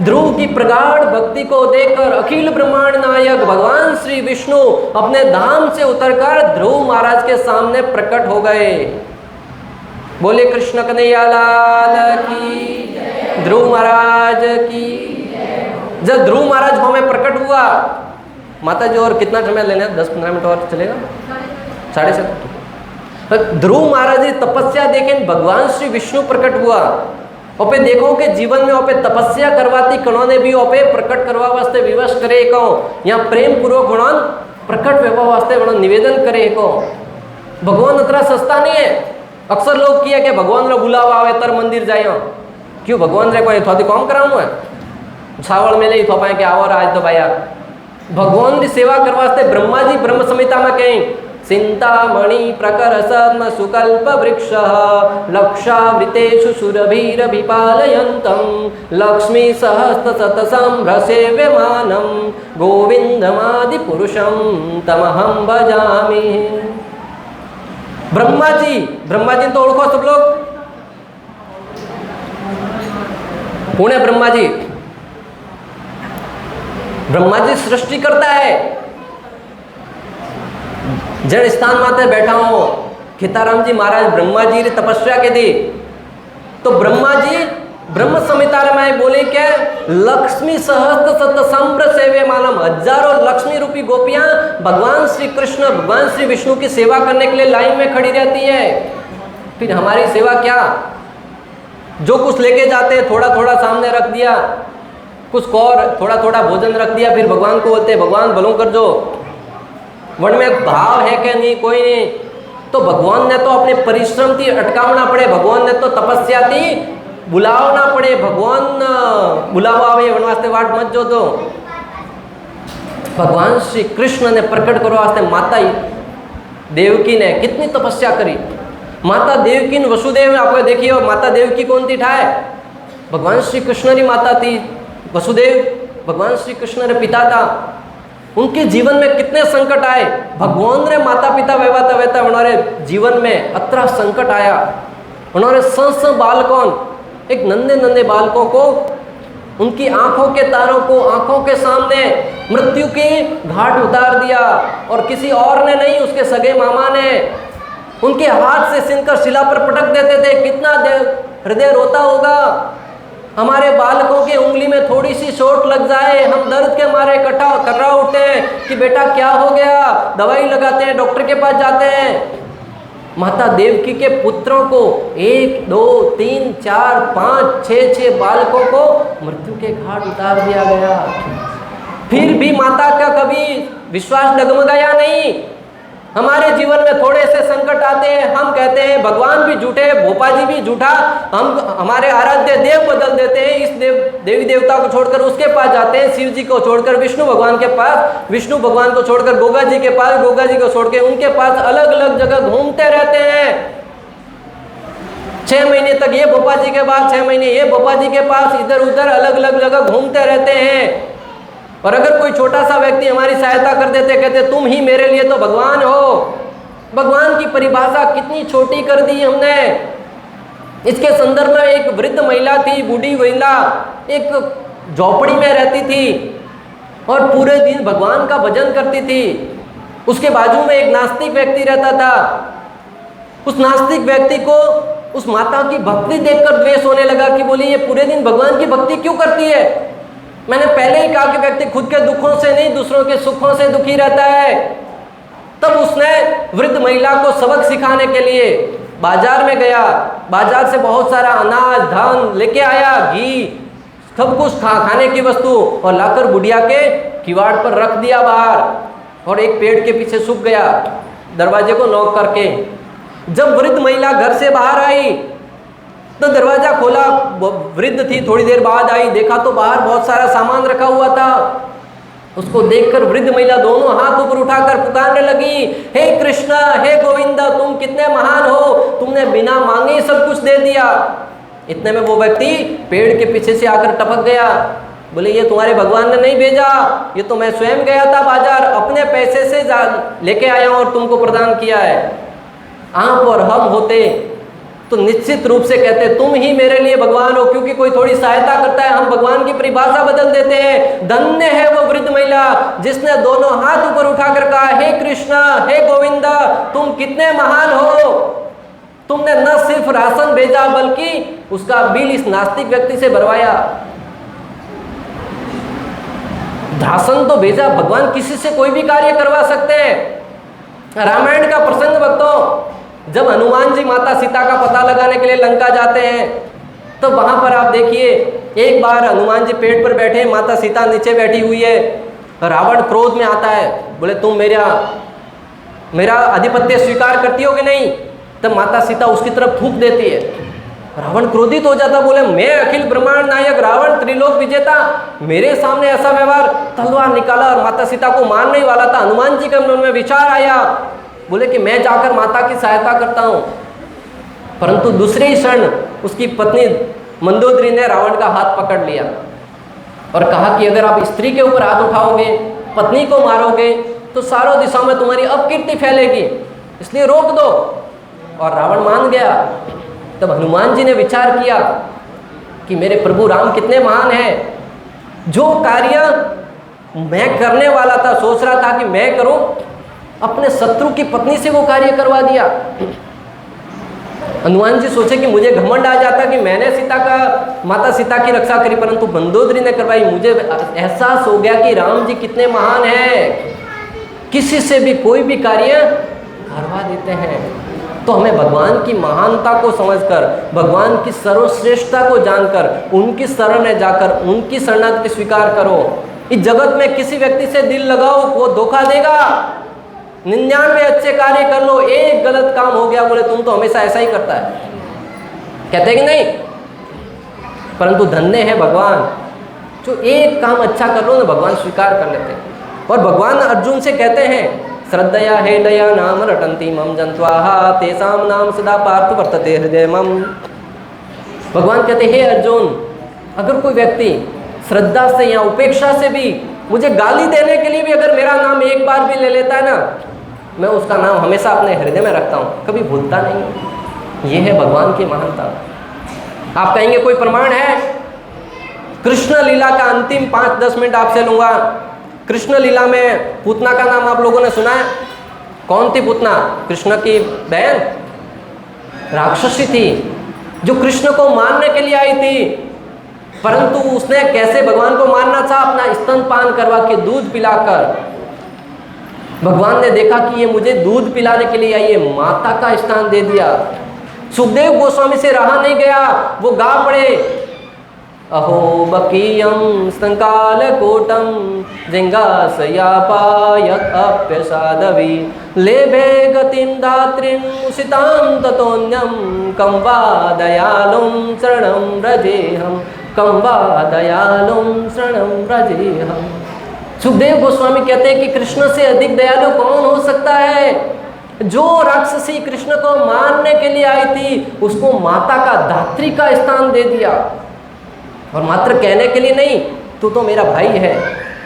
Speaker 1: ध्रुव की प्रगाढ़ भक्ति को देखकर अखिल ब्रह्मांड नायक भगवान श्री विष्णु अपने धाम से उतरकर ध्रुव महाराज के सामने प्रकट हो गए। बोले कृष्ण कन्हैया लाल की, ध्रुव महाराज की। जब ध्रुव महाराज हमें प्रकट हुआ, माता जी और कितना समय लेना है? 10-15 मिनट और चलेगा? 7:30। ध्रुव महाराज की तपस्या देखें भगवान श्री विष्णु प्रकट हुआ। ओपे देखो कि जीवन में ओपे तपस्या करवाती कणों ने भी ओपे प्रकट करवा वास्ते विवश करे को, या प्रेम पूर्वक गुणन प्रकट व्यवहार वास्ते गुण निवेदन करे को। भगवान इतना सस्ता नहीं है। अक्सर लोग किया कि भगवान रो बुलावा आवे तर मंदिर जाइयो, क्यों भगवान रे कोई थोड़ी काम करावनो है? सावल में ले थोपाए के आओ आज तो भैया भगवान की सेवा करवा वास्ते ब्रह्मा जी ब्रह्म संहिता में कहीं चिंतामणि प्रकर सद्म सुकल्प वृक्ष लक्षावृतेषु सुरभिरभिपालयन्तं लक्ष्मी सहस्त शतसंभ्रसेव्यमानं गोविंदमादि पुरुषं तमहं भजामि। ब्रह्मा जी तो ओळखो सब लोग, कौन है ब्रह्मा जी? ब्रह्मा जी सृष्टि करता है। जड़ स्थान माते बैठा हूं, खीताराम जी महाराज ब्रह्मा जी री तपस्या के दी। तो ब्रह्मा जी ब्रह्म संहिता में बोले क्या? लक्ष्मी सहस्त्र सत संप्र सेवे मानम, हजारों लक्ष्मी रूपी गोपियां भगवान श्री कृष्ण भगवान श्री विष्णु की सेवा करने के लिए लाइन में खड़ी रहती है। फिर हमारी सेवा क्या? जो कुछ लेके जाते थोड़ा थोड़ा सामने रख दिया, कुछ और थोड़ा थोड़ा भोजन रख दिया, फिर भगवान को बोलते भगवान भलो कर दो। वन में भाव है क्या? नहीं, कोई नहीं। तो भगवान ने तो अपने परिश्रम थी अटकावना पड़े, भगवान ने तो तपस्या थी बुलावना पड़े, भगवान बुलावा आवे वन वास्ते वाट मत जो। तो भगवान श्री कृष्ण ने प्रकट करो वास्ते माता देवकी ने कितनी तपस्या करी। माता देवकी ने वसुदेव आपको देखिए, माता देवकी कौन थी ठाए? भगवान श्री कृष्ण की माता थी। वसुदेव भगवान श्री कृष्ण रे पिता था। उनके जीवन में कितने संकट आए, भगवान रे माता पिता वहता वहता उन्होंने जीवन में अतरा संकट आया। उन्होंने संस बालकों, एक नन्हे नन्हे बालकों को, उनकी आंखों के तारों को आंखों के सामने मृत्यु के घाट उतार दिया। और किसी और ने नहीं, उसके सगे मामा ने उनके हाथ से छीनकर शिला पर पटक देते थे। कितना हृदय रोता होगा। हमारे बालकों की उंगली में थोड़ी सी चोट लग जाए, हम दर्द के मारे कर्रा उठते हैं कि बेटा क्या हो गया, दवाई लगाते हैं, डॉक्टर के पास जाते हैं। माता देवकी के पुत्रों को 1 2 3 4 5 6 बालकों को मृत्यु के घाट उतार दिया गया। फिर भी माता का कभी विश्वास डगमगाया नहीं। हमारे जीवन में थोड़े से संकट आते हैं, हम कहते हैं भगवान भी झूठे, भोपा जी भी झूठा, हम हमारे आराध्य देव बदल देते हैं। इस देवी देवता को छोड़कर उसके पास जाते हैं, शिव जी को छोड़कर विष्णु भगवान के पास, विष्णु भगवान को छोड़कर गोगा जी के पास, गोगा जी को छोड़कर उनके पास, अलग अलग जगह घूमते रहते हैं। 6 महीने तक ये भोपा जी के पास, 6 महीने ये भोपा जी के पास, इधर उधर अलग अलग जगह घूमते रहते हैं। और अगर कोई छोटा सा व्यक्ति हमारी सहायता कर देते, कहते तुम ही मेरे लिए तो भगवान हो। भगवान की परिभाषा कितनी छोटी कर दी हमने। इसके संदर्भ में एक वृद्ध महिला थी, बूढ़ी महिला, एक झोपड़ी में रहती थी और पूरे दिन भगवान का भजन करती थी। उसके बाजू में एक नास्तिक व्यक्ति रहता था। उस नास्तिक व्यक्ति को उस माता की भक्ति देखकर द्वेष होने लगा कि बोली ये पूरे दिन भगवान की भक्ति क्यों करती है। मैंने पहले ही कहा कि व्यक्ति खुद के दुखों से नहीं दूसरों के सुखों से दुखी रहता है। तब उसने वृद्ध महिला को सबक सिखाने के लिए बाजार में गया, बाजार से बहुत सारा अनाज धान लेके आया, घी सब कुछ खाने की वस्तु, और लाकर बुढ़िया के किवाड़ पर रख दिया बाहर और एक पेड़ के पीछे छुप गया दरवाजे को नॉक करके। जब वृद्ध महिला घर से बाहर आई तो दरवाजा खोला, वृद्ध थी, थोड़ी देर बाद आई, देखा तो बाहर बहुत सारा सामान रखा हुआ था। उसको देखकर वृद्ध महिला दोनों हाथ ऊपर उठाकर पुकारने लगी, हे कृष्ण, हे गोविंदा, तुम कितने महान हो, तुमने बिना मांगे सब कुछ दे दिया। इतने में वो व्यक्ति पेड़ के पीछे से आकर टपक गया। बोले ये तुम्हारे भगवान ने नहीं भेजा, ये तो मैं स्वयं गया था बाजार, अपने पैसे से लेके आया हूं और तुमको प्रदान किया है। आप और हम होते तो निश्चित रूप से कहते तुम ही मेरे लिए भगवान हो, क्योंकि कोई थोड़ी सहायता करता है हम भगवान की परिभाषा बदल देते हैं। धन्य है वो वृद्ध महिला जिसने दोनों हाथ ऊपर उठाकर कहा, हे कृष्ण, हे गोविंदा, तुम कितने महान हो। तुमने न सिर्फ राशन भेजा बल्कि उसका बिल इस नास्तिक व्यक्ति से भरवाया। राशन तो भेजा, भगवान किसी से कोई भी कार्य करवा सकते हैं। रामायण का प्रसंग भक्तों, जब हनुमान जी माता सीता का पता लगाने के लिए लंका जाते हैं तो वहां पर आप देखिए, एक बार हनुमान जी पेड़ पर बैठे, माता सीता नीचे बैठी हुई है। रावण क्रोध में आता है, बोले तुम मेरा आधिपत्य स्वीकार करती हो कि नहीं। तब माता सीता उसकी तरफ थूक देती है। रावण क्रोधित हो जाता, बोले मैं अखिल ब्रह्मांड नायक रावण, त्रिलोक विजेता, मेरे सामने ऐसा व्यवहार। तलवार निकाला और माता सीता को मारने ही वाला था। हनुमान जी के मन में विचार आया, बोले कि मैं जाकर माता की सहायता करता हूं। परंतु दूसरे ही क्षण उसकी पत्नी मंदोदरी ने रावण का हाथ पकड़ लिया और कहा कि अगर आप स्त्री के ऊपर हाथ उठाओगे, पत्नी को मारोगे, तो चारों दिशाओं में तुम्हारी अपकीर्ति फैलेगी, इसलिए रोक दो। और रावण मान गया। तब हनुमान जी ने विचार किया कि मेरे प्रभु राम कितने महान हैं, जो कार्य मैं करने वाला था, सोच रहा था कि मैं करूं, अपने शत्रु की पत्नी से वो कार्य करवा दिया। हनुमान जी सोचे कि मुझे घमंड आ जाता कि मैंने माता सीता की रक्षा करी, परंतु मंदोदरी ने करवाई। मुझे एहसास हो गया कि राम जी कितने महान हैं, किसी से भी कोई भी कार्य करवा देते हैं। तो हमें भगवान की महानता को समझकर, भगवान की सर्वश्रेष्ठता को जानकर, उनकी शरण में जाकर उनकी शरणागति स्वीकार करो। इस जगत में किसी व्यक्ति से दिल लगाओ, वो धोखा देगा। 99 अच्छे कार्य कर लो, एक गलत काम हो गया, बोले तुम तो हमेशा ऐसा ही करता है, कहते हैं कि नहीं। परंतु धन्य है भगवान, जो एक काम अच्छा कर लो ना, भगवान स्वीकार कर लेते हैं। और भगवान अर्जुन से कहते हैं, श्रद्धया हे दया नाम रटंती मम जंत्वाहा तेसाम नाम सदा पार्थ वर्तते हृदय मम। भगवान कहते हैं, हे अर्जुन, अगर कोई व्यक्ति श्रद्धा से या उपेक्षा से भी मुझे गाली देने के लिए भी अगर मेरा नाम एक बार भी ले लेता है ना, मैं उसका नाम हमेशा अपने हृदय में रखता हूँ, कभी भूलता नहीं। ये है भगवान की महानता। आप कहेंगे कोई प्रमाण है? कृष्ण लीला का अंतिम 5-10 मिनट आपसे लूंगा। कृष्ण लीला में पूतना का नाम आप लोगों ने सुना है? कौन थी पूतना? कृष्ण की बहन, राक्षसी थी, जो कृष्ण को मारने के लिए आई थी। परंतु उसने कैसे भगवान को मारना था? अपना स्तनपान करवा के, दूध पिलाकर। भगवान ने देखा कि ये मुझे दूध पिलाने के लिए आई है, माता का स्थान दे दिया। सुखदेव गोस्वामी से रहा नहीं गया, वो गा पड़े, अहो बकीयम स्तंकालकोटम जिंगासयापायत अप्यसादवी लेभे गतिं धात्रीं उसितां ततोन्यम कं वा दयालुं शरणं व्रजेहम, कं वा दयालुं शरणं व्रजेहम। सुखदेव गोस्वामी कहते हैं कि कृष्ण से अधिक दयालु कौन हो सकता है? जो राक्षसी कृष्ण को मारने के लिए आई थी, उसको माता का, धात्री का स्थान दे दिया। और मात्र कहने के लिए नहीं, तू तो मेरा भाई है,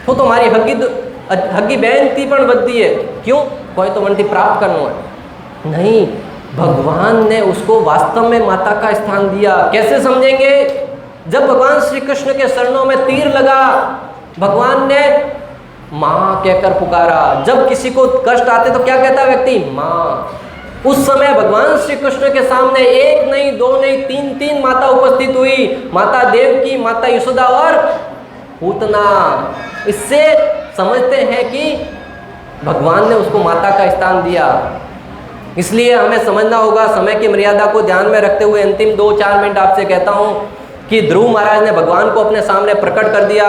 Speaker 1: तू तो हमारी हग्गी बहन थी, पण बद्दी है, क्यों? कोई तो मनती प्राप्त करना है। नहीं, भगवान ने उसको वास्तव में माता का स्थान दिया। कैसे समझेंगे? जब भगवान श्री कृष्ण के चरणों में तीर लगा, भगवान ने माँ कहकर पुकारा। जब किसी को कष्ट आते तो क्या कहता व्यक्ति? माँ। उस समय भगवान श्री कृष्ण के सामने एक नहीं, दो नहीं, तीन माता उपस्थित हुई, माता देवकी, माता यशोदा और पूतना। इससे समझते हैं कि भगवान ने उसको माता का स्थान दिया। इसलिए हमें समझना होगा, समय की मर्यादा को ध्यान में रखते हुए अंतिम 2-4 मिनट आपसे कहता हूँ कि ध्रुव महाराज ने भगवान को अपने सामने प्रकट कर दिया।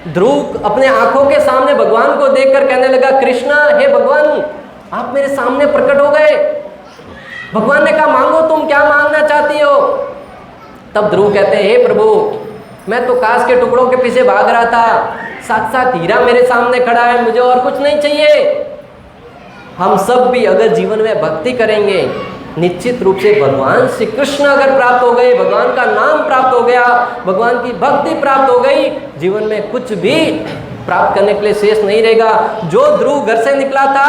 Speaker 1: ध्रुव अपने आंखों के सामने भगवान को देखकर कहने लगा, कृष्णा, हे भगवान, आप मेरे सामने प्रकट हो गए। भगवान ने कहा, मांगो, तुम क्या मांगना चाहती हो? तब ध्रुव कहते हैं, हे प्रभु, मैं तो कांच के टुकड़ों के पीछे भाग रहा था, साक्षात हीरा मेरे सामने खड़ा है, मुझे और कुछ नहीं चाहिए। हम सब भी अगर जीवन में भक्ति करेंगे, निश्चित रूप से भगवान श्री कृष्ण अगर प्राप्त हो गए, भगवान का नाम प्राप्त हो गया, भगवान की भक्ति प्राप्त हो गई, जीवन में कुछ भी प्राप्त करने के लिए शेष नहीं रहेगा। जो ध्रुव घर से निकला था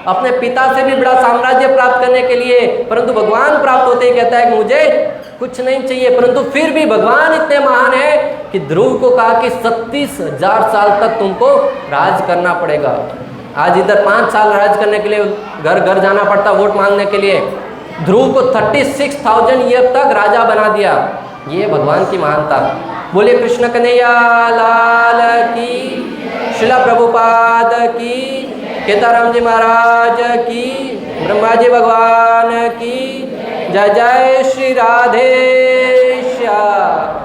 Speaker 1: अपने पिता से भी बड़ा साम्राज्य प्राप्त करने के लिए, परंतु भगवान प्राप्त होते ही कहता है कि मुझे कुछ नहीं चाहिए। परंतु फिर भी भगवान इतने महान है कि ध्रुव को कहा कि 37,000 साल तक तुमको राज करना पड़ेगा। आज इधर 5 साल राज करने के लिए घर घर जाना पड़ता वोट मांगने के लिए, ध्रुव को 36,000 ईयर तक राजा बना दिया। ये भगवान की महानता। बोले कृष्ण कन्हैया लाल की, शिला प्रभुपाद की, केदाराम जी महाराज की, ब्रह्मा जी भगवान की जय। जय श्री राधे श्याम।